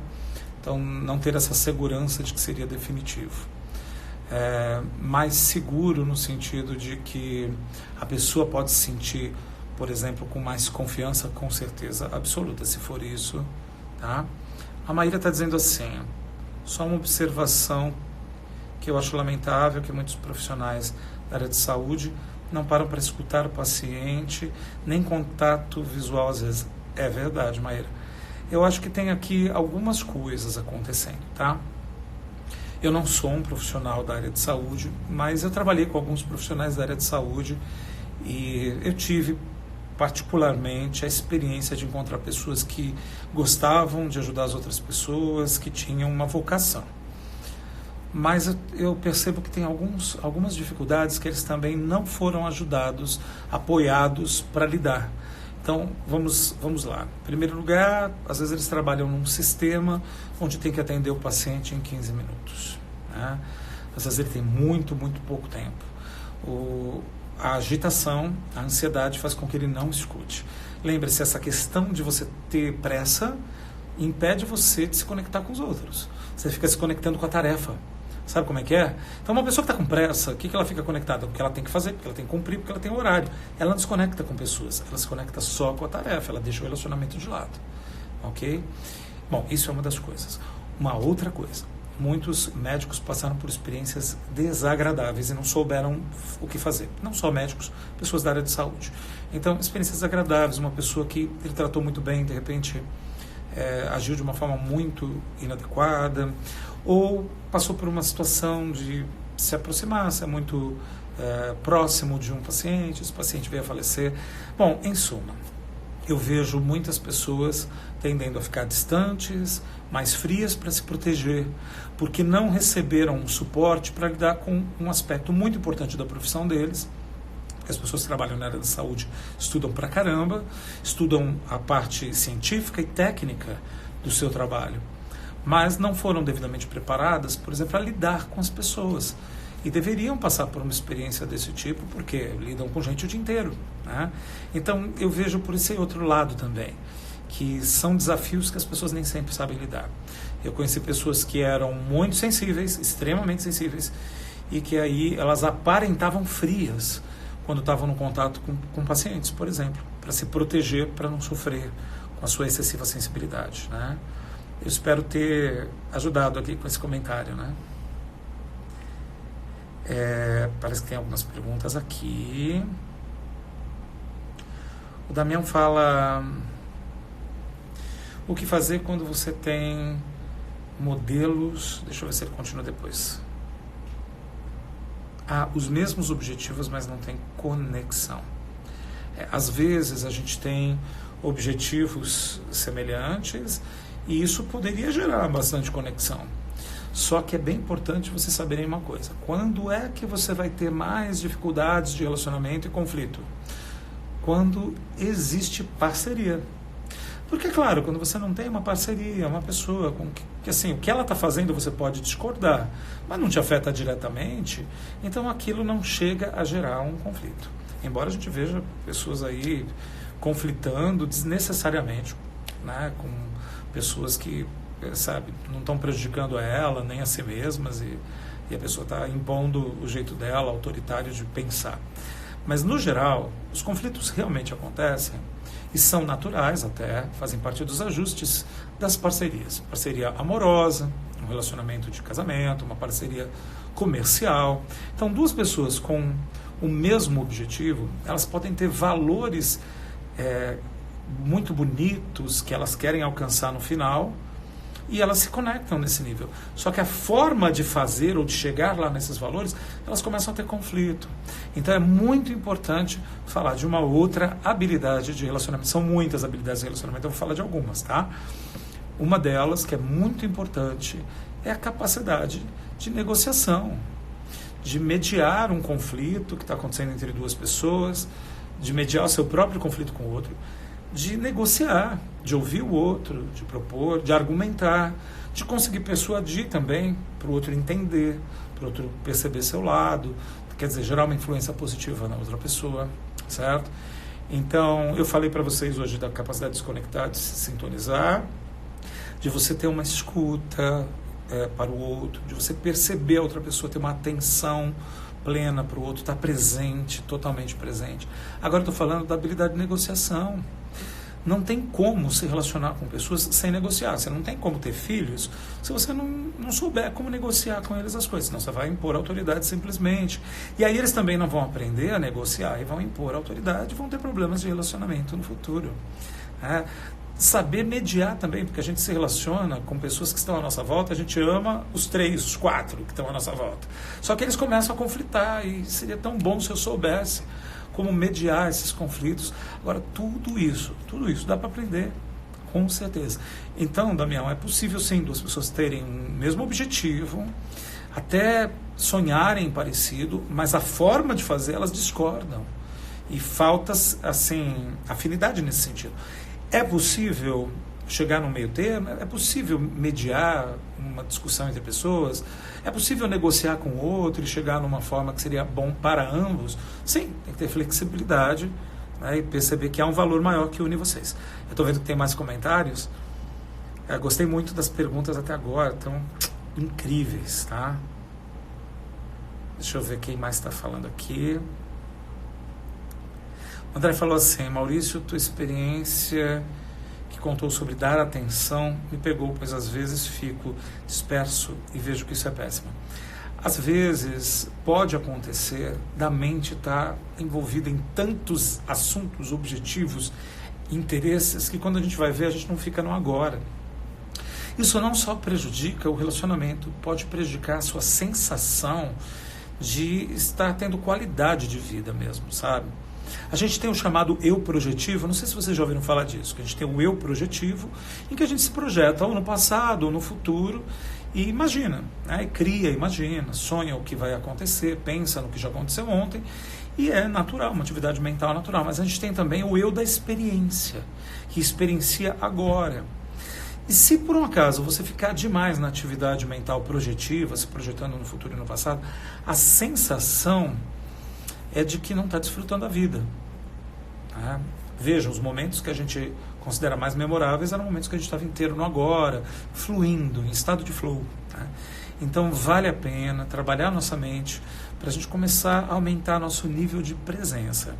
Então, não ter essa segurança de que seria definitivo. Mais seguro no sentido de que a pessoa pode se sentir, por exemplo, com mais confiança, com certeza absoluta, se for isso, tá? A Maíra está dizendo assim, só uma observação que eu acho lamentável, que muitos profissionais da área de saúde não param para escutar o paciente, nem contato visual às vezes. É verdade, Maíra. Eu acho que tem aqui algumas coisas acontecendo, tá? Eu não sou um profissional da área de saúde, mas eu trabalhei com alguns profissionais da área de saúde e eu tive particularmente a experiência de encontrar pessoas que gostavam de ajudar as outras pessoas, que tinham uma vocação. Mas eu percebo que tem algumas dificuldades que eles também não foram ajudados, apoiados para lidar. Então, vamos lá. Em primeiro lugar, às vezes eles trabalham num sistema onde tem que atender o paciente em 15 minutos. Né? Às vezes ele tem muito pouco tempo. A agitação, a ansiedade faz com que ele não escute. Lembre-se, essa questão de você ter pressa impede você de se conectar com os outros. Você fica se conectando com a tarefa. Sabe como é que é? Então, uma pessoa que está com pressa, o que ela fica conectada? Porque ela tem que fazer, porque ela tem que cumprir, porque ela tem horário. Ela não se conecta com pessoas, ela se conecta só com a tarefa, ela deixa o relacionamento de lado. Ok? Bom, isso é uma das coisas. Uma outra coisa, muitos médicos passaram por experiências desagradáveis e não souberam o que fazer. Não só médicos, pessoas da área de saúde. Então, experiências desagradáveis, uma pessoa que ele tratou muito bem, de repente agiu de uma forma muito inadequada, ou passou por uma situação de se aproximar, ser muito próximo de um paciente, esse paciente veio a falecer. Bom, em suma, eu vejo muitas pessoas tendendo a ficar distantes, mais frias para se proteger, porque não receberam um suporte para lidar com um aspecto muito importante da profissão deles. As pessoas que trabalham na área da saúde estudam pra caramba, estudam a parte científica e técnica do seu trabalho, mas não foram devidamente preparadas, por exemplo, a lidar com as pessoas. E deveriam passar por uma experiência desse tipo, porque lidam com gente o dia inteiro, né? Então, eu vejo por esse outro lado também, que são desafios que as pessoas nem sempre sabem lidar. Eu conheci pessoas que eram muito sensíveis, extremamente sensíveis, e que aí elas aparentavam frias quando estavam no contato com pacientes, por exemplo, para se proteger, para não sofrer com a sua excessiva sensibilidade, né? Eu espero ter ajudado aqui com esse comentário, né? Parece que tem algumas perguntas aqui. O Damião fala: o que fazer quando você tem modelos... Deixa eu ver se ele continua depois. Os mesmos objetivos, mas não tem conexão. Às vezes a gente tem objetivos semelhantes e isso poderia gerar bastante conexão. Só que é bem importante vocês saberem uma coisa: quando é que você vai ter mais dificuldades de relacionamento e conflito? Quando existe parceria. Porque, claro, quando você não tem uma parceria, uma pessoa com que assim, o que ela está fazendo você pode discordar, mas não te afeta diretamente, então aquilo não chega a gerar um conflito. Embora a gente veja pessoas aí conflitando desnecessariamente, né, com pessoas que, sabe, não estão prejudicando a ela, nem a si mesmas, e a pessoa está impondo o jeito dela, autoritário de pensar. Mas, no geral, os conflitos realmente acontecem e são naturais até, fazem parte dos ajustes das parcerias. Parceria amorosa, um relacionamento de casamento, uma parceria comercial. Então, duas pessoas com o mesmo objetivo, elas podem ter valores muito bonitos que elas querem alcançar no final, e elas se conectam nesse nível. Só que a forma de fazer ou de chegar lá nesses valores, elas começam a ter conflito. Então é muito importante falar de uma outra habilidade de relacionamento. São muitas habilidades de relacionamento, eu vou falar de algumas, tá? Uma delas, que é muito importante, é a capacidade de negociação, de mediar um conflito que está acontecendo entre duas pessoas, de mediar o seu próprio conflito com o outro, de negociar, de ouvir o outro, de propor, de argumentar, de conseguir persuadir também para o outro entender, para o outro perceber seu lado, quer dizer, gerar uma influência positiva na outra pessoa, certo? Então, eu falei para vocês hoje da capacidade de se conectar, de se sintonizar, de você ter uma escuta para o outro, de você perceber a outra pessoa, ter uma atenção plena para o outro, estar presente, totalmente presente. Agora eu estou falando da habilidade de negociação. Não tem como se relacionar com pessoas sem negociar. Você não tem como ter filhos se você não souber como negociar com eles as coisas. Senão você vai impor autoridade simplesmente. E aí eles também não vão aprender a negociar e vão impor autoridade e vão ter problemas de relacionamento no futuro. Saber mediar também, porque a gente se relaciona com pessoas que estão à nossa volta, a gente ama os 3, os 4 que estão à nossa volta. Só que eles começam a conflitar e seria tão bom se eu soubesse como mediar esses conflitos. Agora, tudo isso dá para aprender, com certeza. Então, Damião, é possível sim duas pessoas terem o mesmo objetivo, até sonharem parecido, mas a forma de fazer elas discordam. E falta, assim, afinidade nesse sentido. É possível chegar no meio termo? É possível mediar uma discussão entre pessoas? É possível negociar com o outro e chegar numa forma que seria bom para ambos? Sim, tem que ter flexibilidade, né, e perceber que há um valor maior que une vocês. Eu estou vendo que tem mais comentários. Gostei muito das perguntas até agora, estão incríveis, tá? Deixa eu ver quem mais está falando aqui. O André falou assim: Maurício, tua experiência que contou sobre dar atenção me pegou, pois às vezes fico disperso e vejo que isso é péssimo. Às vezes pode acontecer da mente estar envolvida em tantos assuntos, objetivos, interesses, que quando a gente vai ver, a gente não fica no agora. Isso não só prejudica o relacionamento, pode prejudicar a sua sensação de estar tendo qualidade de vida mesmo, sabe? A gente tem o chamado eu projetivo, não sei se vocês já ouviram falar disso, que a gente tem o eu projetivo, em que a gente se projeta ou no passado ou no futuro e imagina, né? E cria, imagina, sonha o que vai acontecer, pensa no que já aconteceu ontem, e é natural, uma atividade mental natural. Mas a gente tem também o eu da experiência, que experiencia agora. E se por um acaso você ficar demais na atividade mental projetiva, se projetando no futuro e no passado, a sensação é de que não está desfrutando a vida. Tá? Veja, os momentos que a gente considera mais memoráveis eram momentos que a gente estava inteiro no agora, fluindo, em estado de flow. Tá? Então vale a pena trabalhar nossa mente para a gente começar a aumentar nosso nível de presença.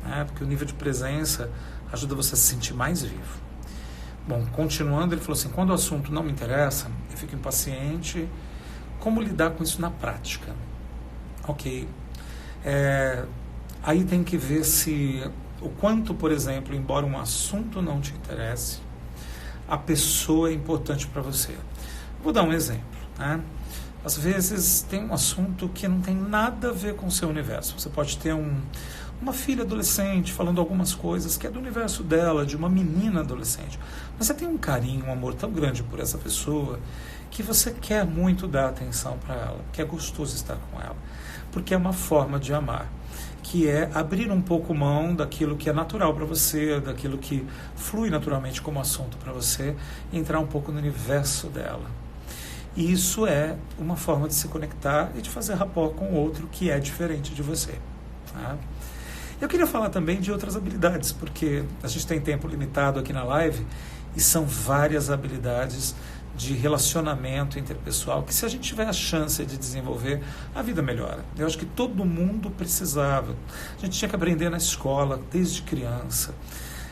Né? Porque o nível de presença ajuda você a se sentir mais vivo. Bom, continuando, ele falou assim: quando o assunto não me interessa, eu fico impaciente. Como lidar com isso na prática? Ok. Aí tem que ver se o quanto, por exemplo, embora um assunto não te interesse, a pessoa é importante para você. Vou dar um exemplo, né? Às vezes tem um assunto que não tem nada a ver com o seu universo. Você pode ter uma filha adolescente falando algumas coisas que é do universo dela, de uma menina adolescente. Mas você tem um carinho, um amor tão grande por essa pessoa que você quer muito dar atenção para ela, que é gostoso estar com ela. Porque é uma forma de amar, que é abrir um pouco mão daquilo que é natural para você, daquilo que flui naturalmente como assunto para você, e entrar um pouco no universo dela. E isso é uma forma de se conectar e de fazer rapport com o outro que é diferente de você. Tá? Eu queria falar também de outras habilidades, porque a gente tem tempo limitado aqui na live, e são várias habilidades de relacionamento interpessoal que, se a gente tiver a chance de desenvolver, a vida melhora. Eu acho que todo mundo precisava. A gente tinha que aprender na escola, desde criança.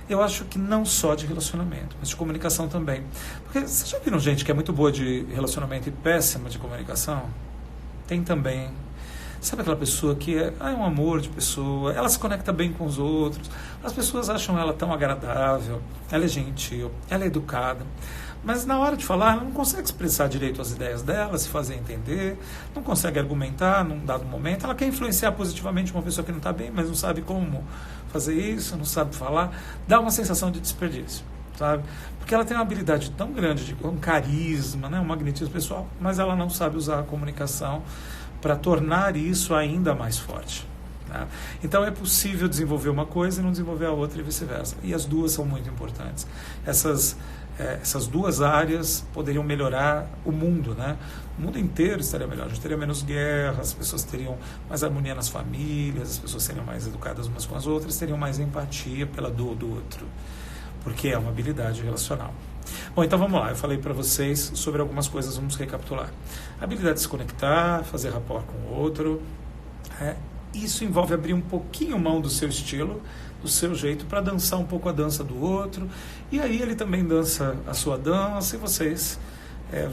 Eu acho que não só de relacionamento, mas de comunicação também. Porque vocês já viram gente que é muito boa de relacionamento e péssima de comunicação? Tem também. Sabe aquela pessoa que é um amor de pessoa, ela se conecta bem com os outros, as pessoas acham ela tão agradável, ela é gentil, ela é educada, mas na hora de falar ela não consegue expressar direito as ideias dela, se fazer entender, não consegue argumentar num dado momento, ela quer influenciar positivamente uma pessoa que não está bem, mas não sabe como fazer isso, não sabe falar, dá uma sensação de desperdício. sabe? Porque ela tem uma habilidade tão grande, de um carisma, né? Um magnetismo pessoal, mas ela não sabe usar a comunicação para tornar isso ainda mais forte. Tá? Então é possível desenvolver uma coisa e não desenvolver a outra e vice-versa. E as duas são muito importantes. Essas duas áreas poderiam melhorar o mundo, né? O mundo inteiro estaria melhor, a gente teria menos guerra, as pessoas teriam mais harmonia nas famílias, as pessoas seriam mais educadas umas com as outras, teriam mais empatia pela dor do outro, porque é uma habilidade relacional. Bom, então vamos lá, eu falei para vocês sobre algumas coisas, vamos recapitular. A habilidade de se conectar, fazer rapport com o outro, isso envolve abrir um pouquinho mão do seu estilo, do seu jeito, para dançar um pouco a dança do outro, e aí ele também dança a sua dança e vocês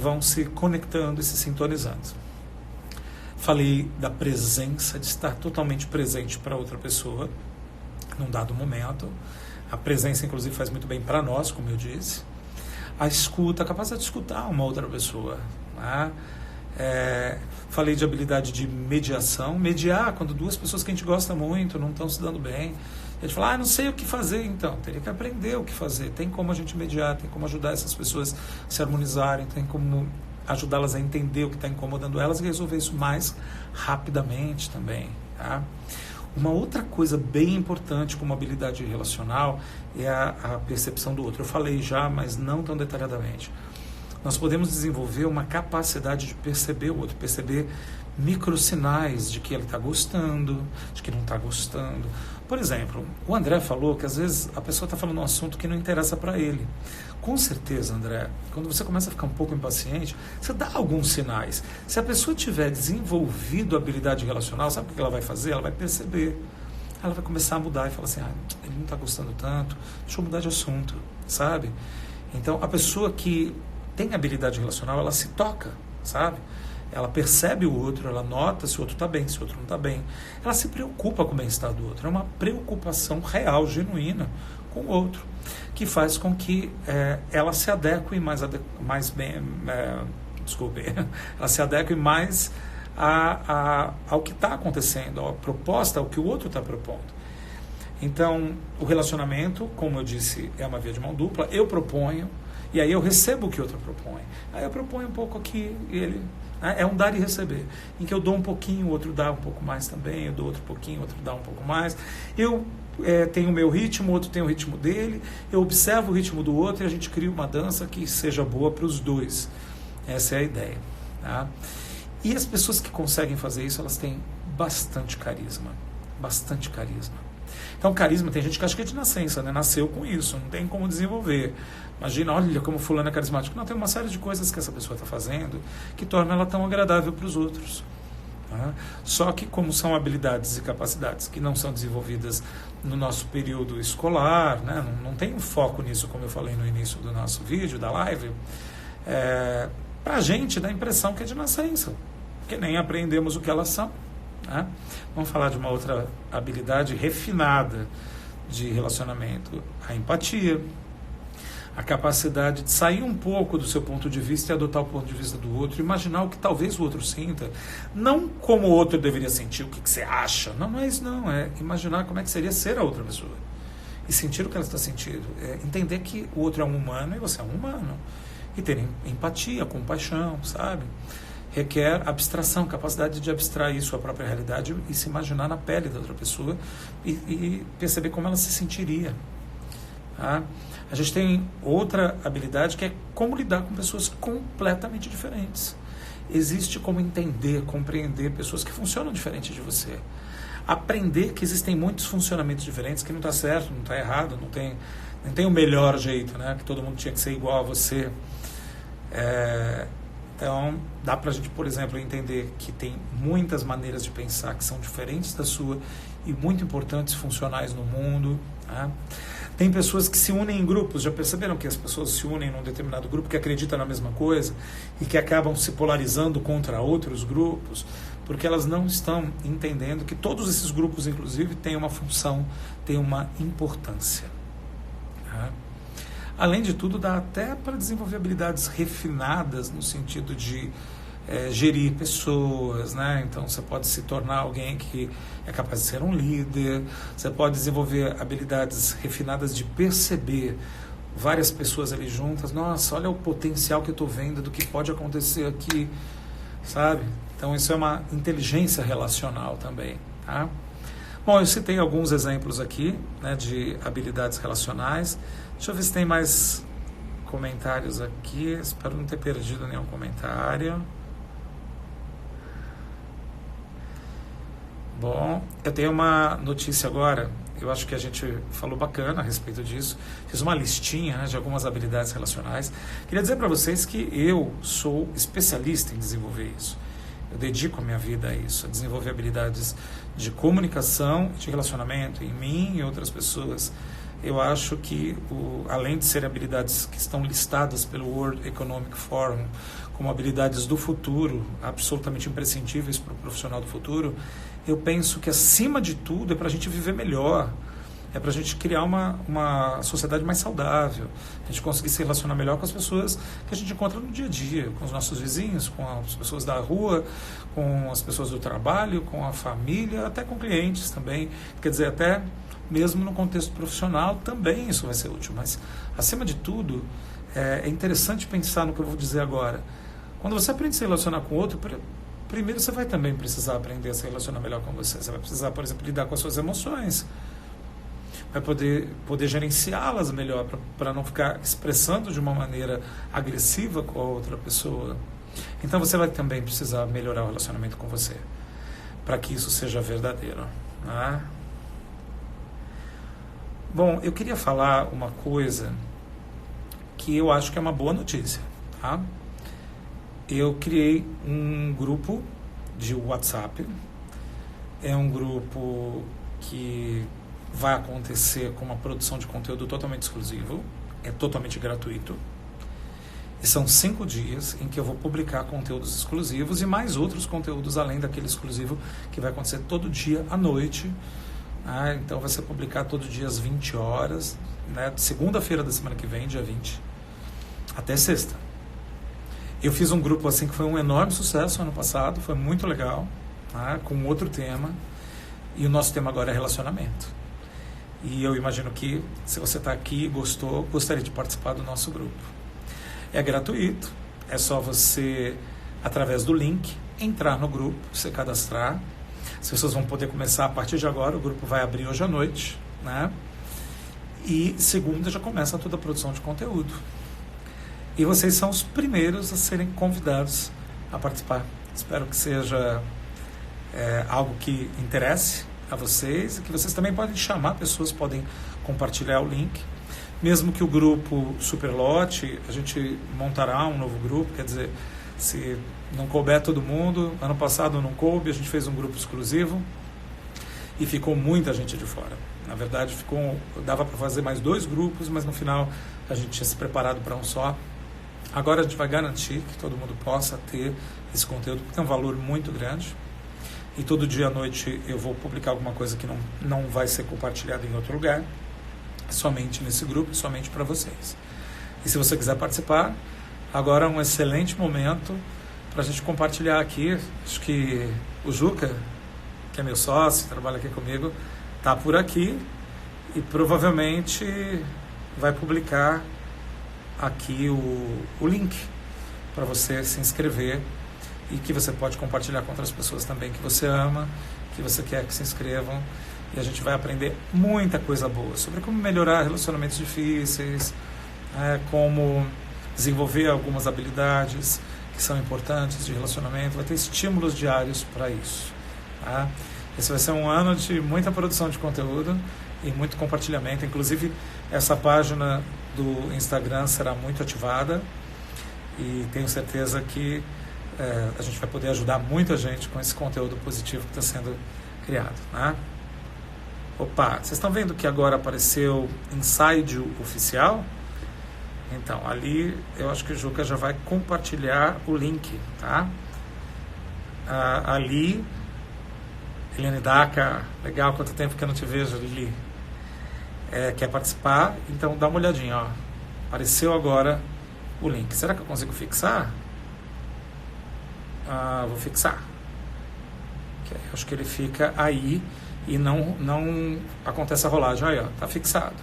vão se conectando e se sintonizando. Falei da presença, de estar totalmente presente para outra pessoa, num dado momento. A presença, inclusive, faz muito bem para nós, como eu disse. A escuta, a capacidade de escutar uma outra pessoa, né? Falei de habilidade de mediação, mediar quando duas pessoas que a gente gosta muito não estão se dando bem. A gente fala, não sei o que fazer, então, teria que aprender o que fazer. Tem como a gente mediar, tem como ajudar essas pessoas a se harmonizarem, tem como ajudá-las a entender o que está incomodando elas e resolver isso mais rapidamente também. Tá? Uma outra coisa bem importante como habilidade relacional é a percepção do outro. Eu falei já, mas não tão detalhadamente. Nós podemos desenvolver uma capacidade de perceber o outro, perceber microsinais de que ele está gostando, de que não está gostando. Por exemplo, o André falou que às vezes a pessoa está falando um assunto que não interessa para ele. Com certeza, André, quando você começa a ficar um pouco impaciente, você dá alguns sinais. Se a pessoa tiver desenvolvido a habilidade relacional, sabe o que ela vai fazer? Ela vai perceber. Ela vai começar a mudar e falar assim, ele não está gostando tanto, deixa eu mudar de assunto, sabe? Então, a pessoa que tem habilidade relacional, ela se toca, sabe? Ela percebe o outro, ela nota se o outro está bem, se o outro não está bem. Ela se preocupa com o bem-estar do outro. É uma preocupação real, genuína com o outro, que faz com que ela se adeque ela se adeque mais ao que está acontecendo, à proposta, ao que o outro está propondo. Então, o relacionamento, como eu disse, é uma via de mão dupla. Eu proponho, e aí eu recebo o que o outro propõe. Aí eu proponho um pouco aqui, e ele... É um dar e receber, em que eu dou um pouquinho, o outro dá um pouco mais também, eu dou outro pouquinho, o outro dá um pouco mais. Eu tenho o meu ritmo, o outro tem o ritmo dele, eu observo o ritmo do outro e a gente cria uma dança que seja boa para os dois. Essa é a ideia. Tá? E as pessoas que conseguem fazer isso, elas têm bastante carisma. Bastante carisma. Então, carisma, tem gente que acha que é de nascença, né? Nasceu com isso, não tem como desenvolver. Imagina, olha como fulano é carismático. Não, tem uma série de coisas que essa pessoa está fazendo que torna ela tão agradável para os outros. Tá? Só que como são habilidades e capacidades que não são desenvolvidas no nosso período escolar, né? Não tem um foco nisso, como eu falei no início do nosso vídeo, da live, para a gente dá a impressão que é de nascença, porque nem aprendemos o que elas são. Né? Vamos falar de uma outra habilidade refinada de relacionamento, a empatia. A capacidade de sair um pouco do seu ponto de vista e adotar o ponto de vista do outro, imaginar o que talvez o outro sinta, não como o outro deveria sentir, o que você acha, não é isso não, é imaginar como é que seria ser a outra pessoa, e sentir o que ela está sentindo, entender que o outro é um humano e você é um humano, e ter empatia, compaixão, sabe? Requer abstração, capacidade de abstrair sua própria realidade e se imaginar na pele da outra pessoa e perceber como ela se sentiria. Tá? A gente tem outra habilidade que é como lidar com pessoas completamente diferentes. Existe como entender, compreender pessoas que funcionam diferente de você. Aprender que existem muitos funcionamentos diferentes, que não está certo, não está errado, não tem o melhor jeito, né? Que todo mundo tinha que ser igual a você. Então, dá para a gente, por exemplo, entender que tem muitas maneiras de pensar que são diferentes da sua e muito importantes, funcionais no mundo. Tá? Tem pessoas que se unem em grupos, já perceberam que as pessoas se unem num determinado grupo que acredita na mesma coisa e que acabam se polarizando contra outros grupos, porque elas não estão entendendo que todos esses grupos, inclusive, têm uma função, têm uma importância. Tá? Além de tudo, dá até para desenvolver habilidades refinadas no sentido de gerir pessoas, né? Então você pode se tornar alguém que é capaz de ser um líder, você pode desenvolver habilidades refinadas de perceber várias pessoas ali juntas, nossa, olha o potencial que eu estou vendo do que pode acontecer aqui, sabe? Então isso é uma inteligência relacional também, tá? Bom, eu citei alguns exemplos aqui, né, de habilidades relacionais. Deixa eu ver se tem mais comentários aqui. Espero não ter perdido nenhum comentário. Bom, eu tenho uma notícia agora. Eu acho que a gente falou bacana a respeito disso. Fiz uma listinha, né, de algumas habilidades relacionais. Queria dizer para vocês que eu sou especialista em desenvolver isso. Eu dedico a minha vida a isso, a desenvolver habilidades de comunicação e de relacionamento em mim e outras pessoas. Eu acho que, além de serem habilidades que estão listadas pelo World Economic Forum como habilidades do futuro, absolutamente imprescindíveis para o profissional do futuro, eu penso que, acima de tudo, é para a gente viver melhor, é para a gente criar uma sociedade mais saudável, a gente conseguir se relacionar melhor com as pessoas que a gente encontra no dia a dia, com os nossos vizinhos, com as pessoas da rua, com as pessoas do trabalho, com a família, até com clientes também. Quer dizer, até mesmo no contexto profissional também isso vai ser útil. Mas, acima de tudo, é interessante pensar no que eu vou dizer agora. Quando você aprende a se relacionar com o outro, primeiro você vai também precisar aprender a se relacionar melhor com você. Você vai precisar, por exemplo, lidar com as suas emoções. Vai poder gerenciá-las melhor para não ficar expressando de uma maneira agressiva com a outra pessoa. Então você vai também precisar melhorar o relacionamento com você para que isso seja verdadeiro, né? Bom, eu queria falar uma coisa que eu acho que é uma boa notícia, tá? Eu criei um grupo de WhatsApp. É um grupo que vai acontecer com uma produção de conteúdo totalmente exclusivo, é totalmente gratuito, e são 5 dias em que eu vou publicar conteúdos exclusivos e mais outros conteúdos além daquele exclusivo, que vai acontecer todo dia à noite, né? Então vai ser publicado todo dia às 20 horas, né? Segunda-feira da semana que vem, dia 20, até sexta. Eu fiz um grupo assim que foi um enorme sucesso ano passado, foi muito legal, né? Com outro tema, e o nosso tema agora é relacionamento. E eu imagino que, se você está aqui e gostou, gostaria de participar do nosso grupo. É gratuito, é só você, através do link, entrar no grupo, se cadastrar. As pessoas vão poder começar a partir de agora, o grupo vai abrir hoje à noite, né? E segunda já começa toda a produção de conteúdo. E vocês são os primeiros a serem convidados a participar. Espero que seja algo que interesse a vocês, e que vocês também podem chamar pessoas, podem compartilhar o link. Mesmo que o grupo Superlote, a gente montará um novo grupo, quer dizer, se não couber todo mundo, ano passado não coube, a gente fez um grupo exclusivo e ficou muita gente de fora. Na verdade, dava para fazer mais 2 grupos, mas no final a gente tinha se preparado para um só. Agora a gente vai garantir que todo mundo possa ter esse conteúdo, porque tem um valor muito grande. E todo dia à noite eu vou publicar alguma coisa que não vai ser compartilhada em outro lugar, somente nesse grupo, somente para vocês. E se você quiser participar, agora é um excelente momento para a gente compartilhar aqui. Acho que o Juca, que é meu sócio, trabalha aqui comigo, está por aqui e provavelmente vai publicar aqui o link para você se inscrever, e que você pode compartilhar com outras pessoas também que você ama, que você quer que se inscrevam, e a gente vai aprender muita coisa boa sobre como melhorar relacionamentos difíceis, como desenvolver algumas habilidades que são importantes de relacionamento, vai ter estímulos diários para isso, tá? Esse vai ser um ano de muita produção de conteúdo e muito compartilhamento, inclusive essa página do Instagram será muito ativada, e tenho certeza que a gente vai poder ajudar muita gente com esse conteúdo positivo que está sendo criado, né? Opa, vocês estão vendo que agora apareceu Inside Oficial? Então, ali eu acho que o Juca já vai compartilhar o link, tá? Ali, Eliane Daca, legal, quanto tempo que eu não te vejo, Lili. Quer participar? Então dá uma olhadinha, ó. Apareceu agora o link. Será que eu consigo fixar? Vou fixar. Acho que ele fica aí e não acontece a rolagem. Aí, ó, tá fixado.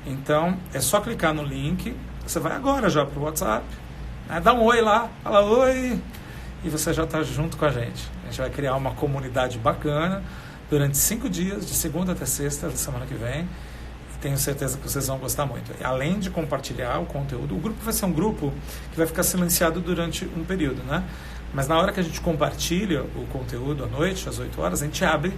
Então, é só clicar no link, você vai agora já para o WhatsApp, né? Dá um oi lá, fala oi, e você já está junto com a gente. A gente vai criar uma comunidade bacana durante 5 dias, de segunda até sexta da semana que vem. E tenho certeza que vocês vão gostar muito. E, além de compartilhar o conteúdo, o grupo vai ser um grupo que vai ficar silenciado durante um período, né? Mas na hora que a gente compartilha o conteúdo à noite, às 8 horas, a gente abre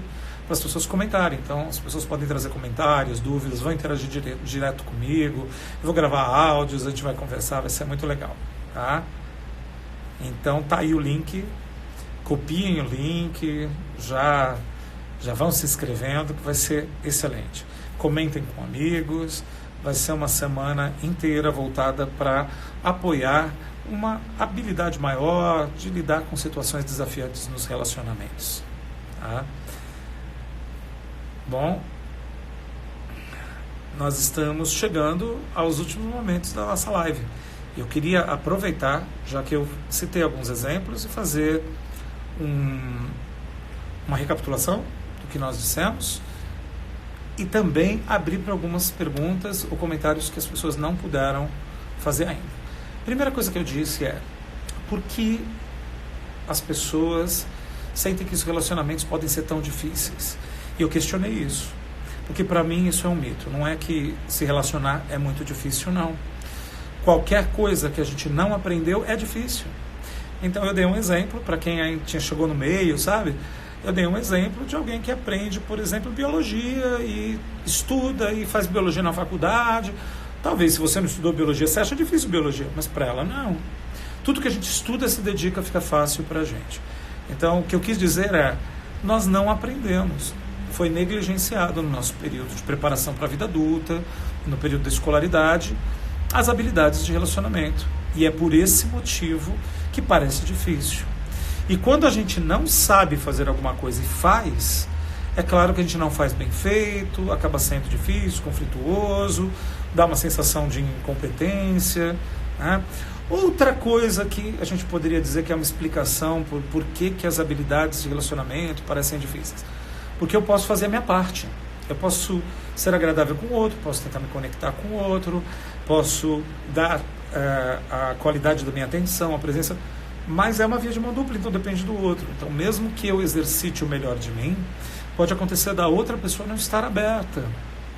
para as pessoas comentarem. Então, as pessoas podem trazer comentários, dúvidas, vão interagir direto comigo, eu vou gravar áudios, a gente vai conversar, vai ser muito legal, tá? Então, tá aí o link, copiem o link, já vão se inscrevendo, que vai ser excelente. Comentem com amigos, vai ser uma semana inteira voltada para apoiar uma habilidade maior de lidar com situações desafiantes nos relacionamentos, tá? Bom, nós estamos chegando aos últimos momentos da nossa live. Eu queria aproveitar, já que eu citei alguns exemplos, e fazer uma recapitulação do que nós dissemos e também abrir para algumas perguntas ou comentários que as pessoas não puderam fazer ainda. Primeira coisa que eu disse é: por que as pessoas sentem que os relacionamentos podem ser tão difíceis? E eu questionei isso, porque para mim isso é um mito. Não é que se relacionar é muito difícil, não. Qualquer coisa que a gente não aprendeu é difícil. Então eu dei um exemplo para quem ainda chegou no meio, sabe? Eu dei um exemplo de alguém que aprende, por exemplo, biologia e estuda e faz biologia na faculdade. Talvez, se você não estudou biologia, você acha difícil biologia, mas para ela não. Tudo que a gente estuda, se dedica, fica fácil para a gente. Então, o que eu quis dizer é: nós não aprendemos. Foi negligenciado no nosso período de preparação para a vida adulta, no período da escolaridade, as habilidades de relacionamento. E é por esse motivo que parece difícil. E quando a gente não sabe fazer alguma coisa e faz, é claro que a gente não faz bem feito, acaba sendo difícil, conflituoso, dá uma sensação de incompetência, né? Outra coisa que a gente poderia dizer que é uma explicação por que as habilidades de relacionamento parecem difíceis. Porque eu posso fazer a minha parte. Eu posso ser agradável com o outro, posso tentar me conectar com o outro, posso dar a qualidade da minha atenção, a presença, mas é uma via de mão dupla, então depende do outro. Então, mesmo que eu exercite o melhor de mim, pode acontecer da outra pessoa não estar aberta,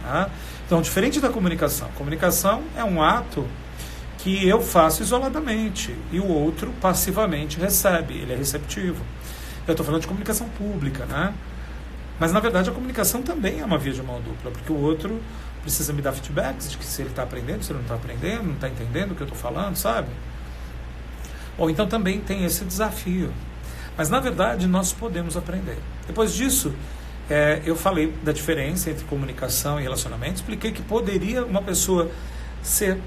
tá? Então, diferente da comunicação. Comunicação é um ato que eu faço isoladamente e o outro passivamente recebe, ele é receptivo. Eu estou falando de comunicação pública, né? Mas, na verdade, a comunicação também é uma via de mão dupla, porque o outro precisa me dar feedbacks de que se ele está aprendendo, se ele não está aprendendo, não está entendendo o que eu estou falando, sabe? Ou então também tem esse desafio. Mas, na verdade, nós podemos aprender. Depois disso, eu falei da diferença entre comunicação e relacionamento, expliquei que poderia uma pessoa ser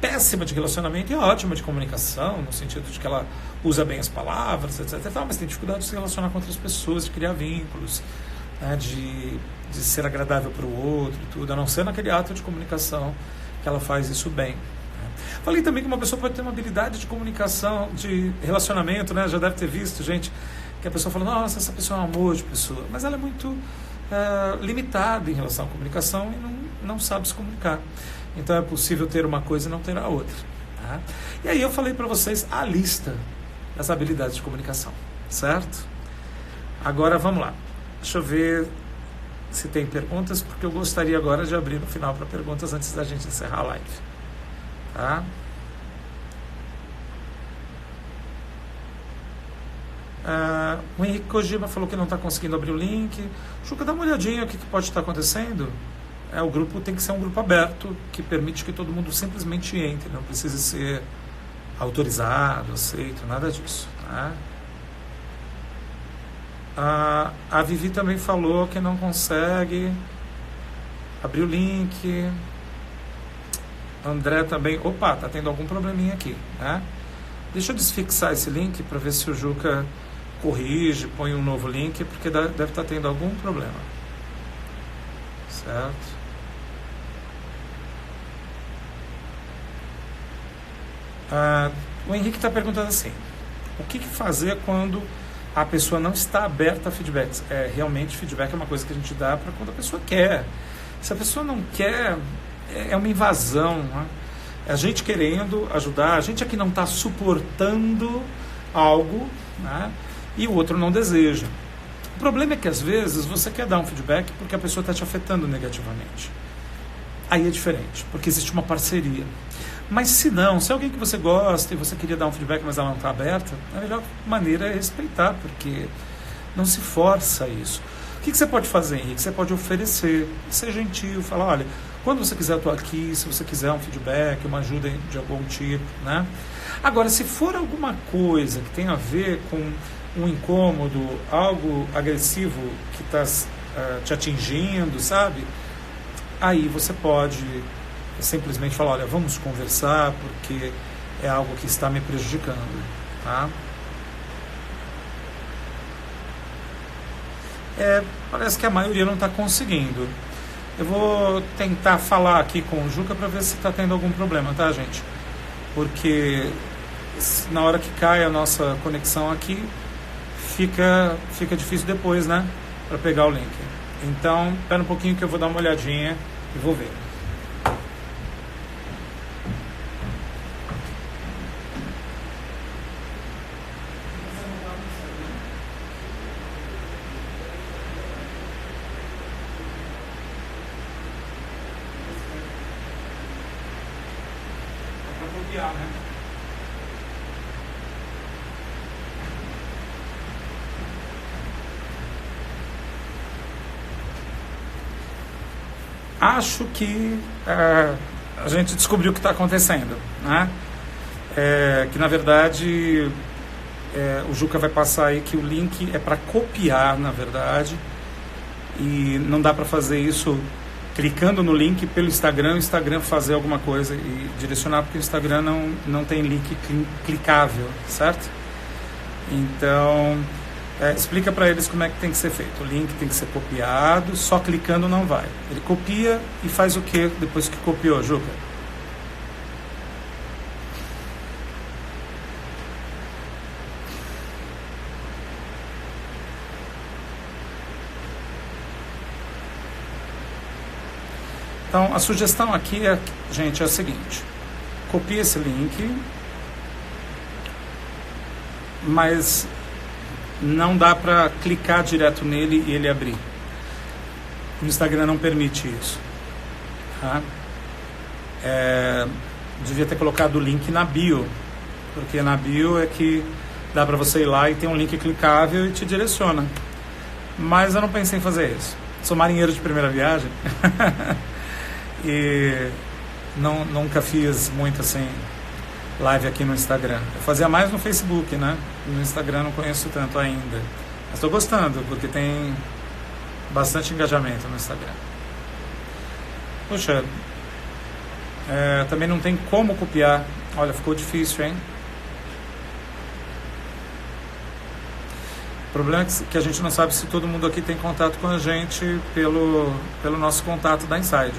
péssima de relacionamento e ótima de comunicação, no sentido de que ela usa bem as palavras, etc. Mas tem dificuldade de se relacionar com outras pessoas, de criar vínculos, né, de ser agradável para o outro e tudo, a não ser naquele ato de comunicação que ela faz isso bem, né. Falei também que uma pessoa pode ter uma habilidade de comunicação, de relacionamento, né? Já deve ter visto gente que a pessoa fala: nossa, essa pessoa é um amor de pessoa, mas ela é muito limitada em relação à comunicação e não sabe se comunicar. Então é possível ter uma coisa e não ter a outra, tá? E aí eu falei para vocês a lista das habilidades de comunicação, certo? Agora vamos lá. Deixa eu ver se tem perguntas, porque eu gostaria agora de abrir no final para perguntas antes da gente encerrar a live, tá? O Henrique Kojima falou que não está conseguindo abrir o link. Chuca, dá uma olhadinha o que pode estar acontecendo. O grupo tem que ser um grupo aberto, que permite que todo mundo simplesmente entre, não precisa ser autorizado, aceito, nada disso, tá? A Vivi também falou que não consegue abrir o link. André também. Opa, tá tendo algum probleminha aqui, né? Deixa eu desfixar esse link para ver se o Juca corrige, põe um novo link, porque deve estar tendo algum problema, certo? O Henrique está perguntando assim: o que fazer quando a pessoa não está aberta a feedbacks? Realmente feedback é uma coisa que a gente dá para quando a pessoa quer. Se a pessoa não quer, é uma invasão, né? É a gente querendo ajudar, a gente aqui não está suportando algo, né? E o outro não deseja. O problema é que às vezes você quer dar um feedback porque a pessoa está te afetando negativamente. Aí é diferente, porque existe uma parceria. Mas se não, se é alguém que você gosta e você queria dar um feedback, mas ela não está aberta, a melhor maneira é respeitar, porque não se força isso. O que você pode fazer, Henrique? Você pode oferecer, ser gentil, falar, olha, quando você quiser eu estou aqui, se você quiser um feedback, uma ajuda de algum tipo, né? Agora, se for alguma coisa que tem a ver com um incômodo, algo agressivo que está te atingindo, sabe? Aí você pode simplesmente falar, olha, vamos conversar porque é algo que está me prejudicando, tá? Parece que a maioria não está conseguindo. Eu vou tentar falar aqui com o Juca para ver se está tendo algum problema, tá, gente? Porque na hora que cai a nossa conexão aqui, fica difícil depois, né? Para pegar o link. Então, espera um pouquinho que eu vou dar uma olhadinha e vou ver. Né? Acho que a gente descobriu o que está acontecendo, né? Que na verdade o Juca vai passar aí que o link é para copiar, na verdade, e não dá para fazer isso clicando no link pelo Instagram, o Instagram fazer alguma coisa e direcionar, porque o Instagram não tem link clicável, certo? Então, explica para eles como é que tem que ser feito. O link tem que ser copiado, só clicando não vai. Ele copia e faz o que depois que copiou, Juca? Então, a sugestão aqui, gente, é o seguinte. Copia esse link, mas não dá para clicar direto nele e ele abrir. O Instagram não permite isso. Tá? Devia ter colocado o link na bio, porque na bio é que dá para você ir lá e tem um link clicável e te direciona. Mas eu não pensei em fazer isso. Sou marinheiro de primeira viagem. E nunca fiz muito assim live aqui no Instagram. Eu fazia mais no Facebook, né? No Instagram não conheço tanto ainda. Mas estou gostando, porque tem bastante engajamento no Instagram. Puxa, também não tem como copiar. Olha, ficou difícil, hein? O problema é que a gente não sabe se todo mundo aqui tem contato com a gente pelo nosso contato da Inside.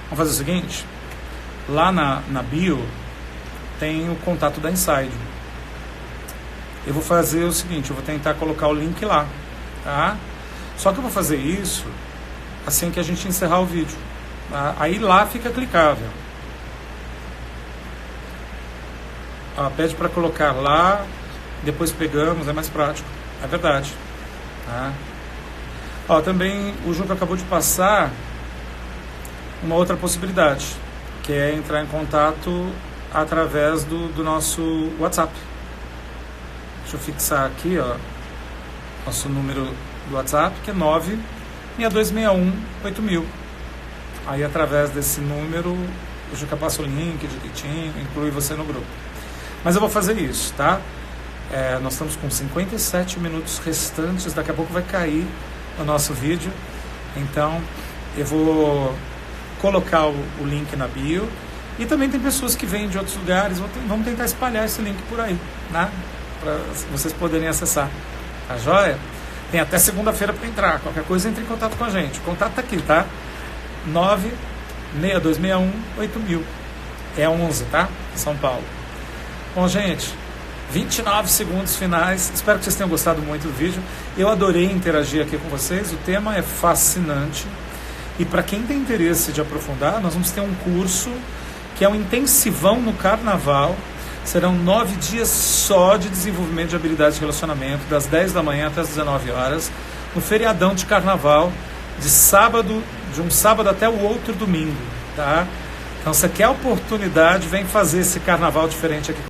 Vamos fazer o seguinte, lá na bio tem o contato da Inside. Eu vou fazer o seguinte, eu vou tentar colocar o link lá, tá? Só que eu vou fazer isso assim que a gente encerrar o vídeo, tá? Aí lá fica clicável. Pede para colocar lá, depois pegamos, é mais prático, é verdade, tá? Também o Juca acabou de passar uma outra possibilidade, que é entrar em contato através do nosso WhatsApp. Deixa eu fixar aqui, ó, nosso número do WhatsApp, que é 962618000. Aí, através desse número, o Juca passa o link direitinho, inclui você no grupo. Mas eu vou fazer isso, tá? Nós estamos com 57 minutos restantes, daqui a pouco vai cair o nosso vídeo. Então, eu vou colocar o link na bio. E também tem pessoas que vêm de outros lugares. Vamos tentar espalhar esse link por aí, né? Para vocês poderem acessar. Tá joia? Tem até segunda-feira para entrar. Qualquer coisa, entre em contato com a gente. O contato tá aqui, tá? 962618000. É 11, tá? São Paulo. Bom, gente, 29 segundos finais. Espero que vocês tenham gostado muito do vídeo. Eu adorei interagir aqui com vocês. O tema é fascinante. E para quem tem interesse de aprofundar, nós vamos ter um curso que é um intensivão no carnaval. Serão 9 dias só de desenvolvimento de habilidades de relacionamento, das 10 da manhã até as 19 horas, no feriadão de carnaval, de um sábado até o outro domingo, tá? Então, se você quer a oportunidade, vem fazer esse carnaval diferente aqui.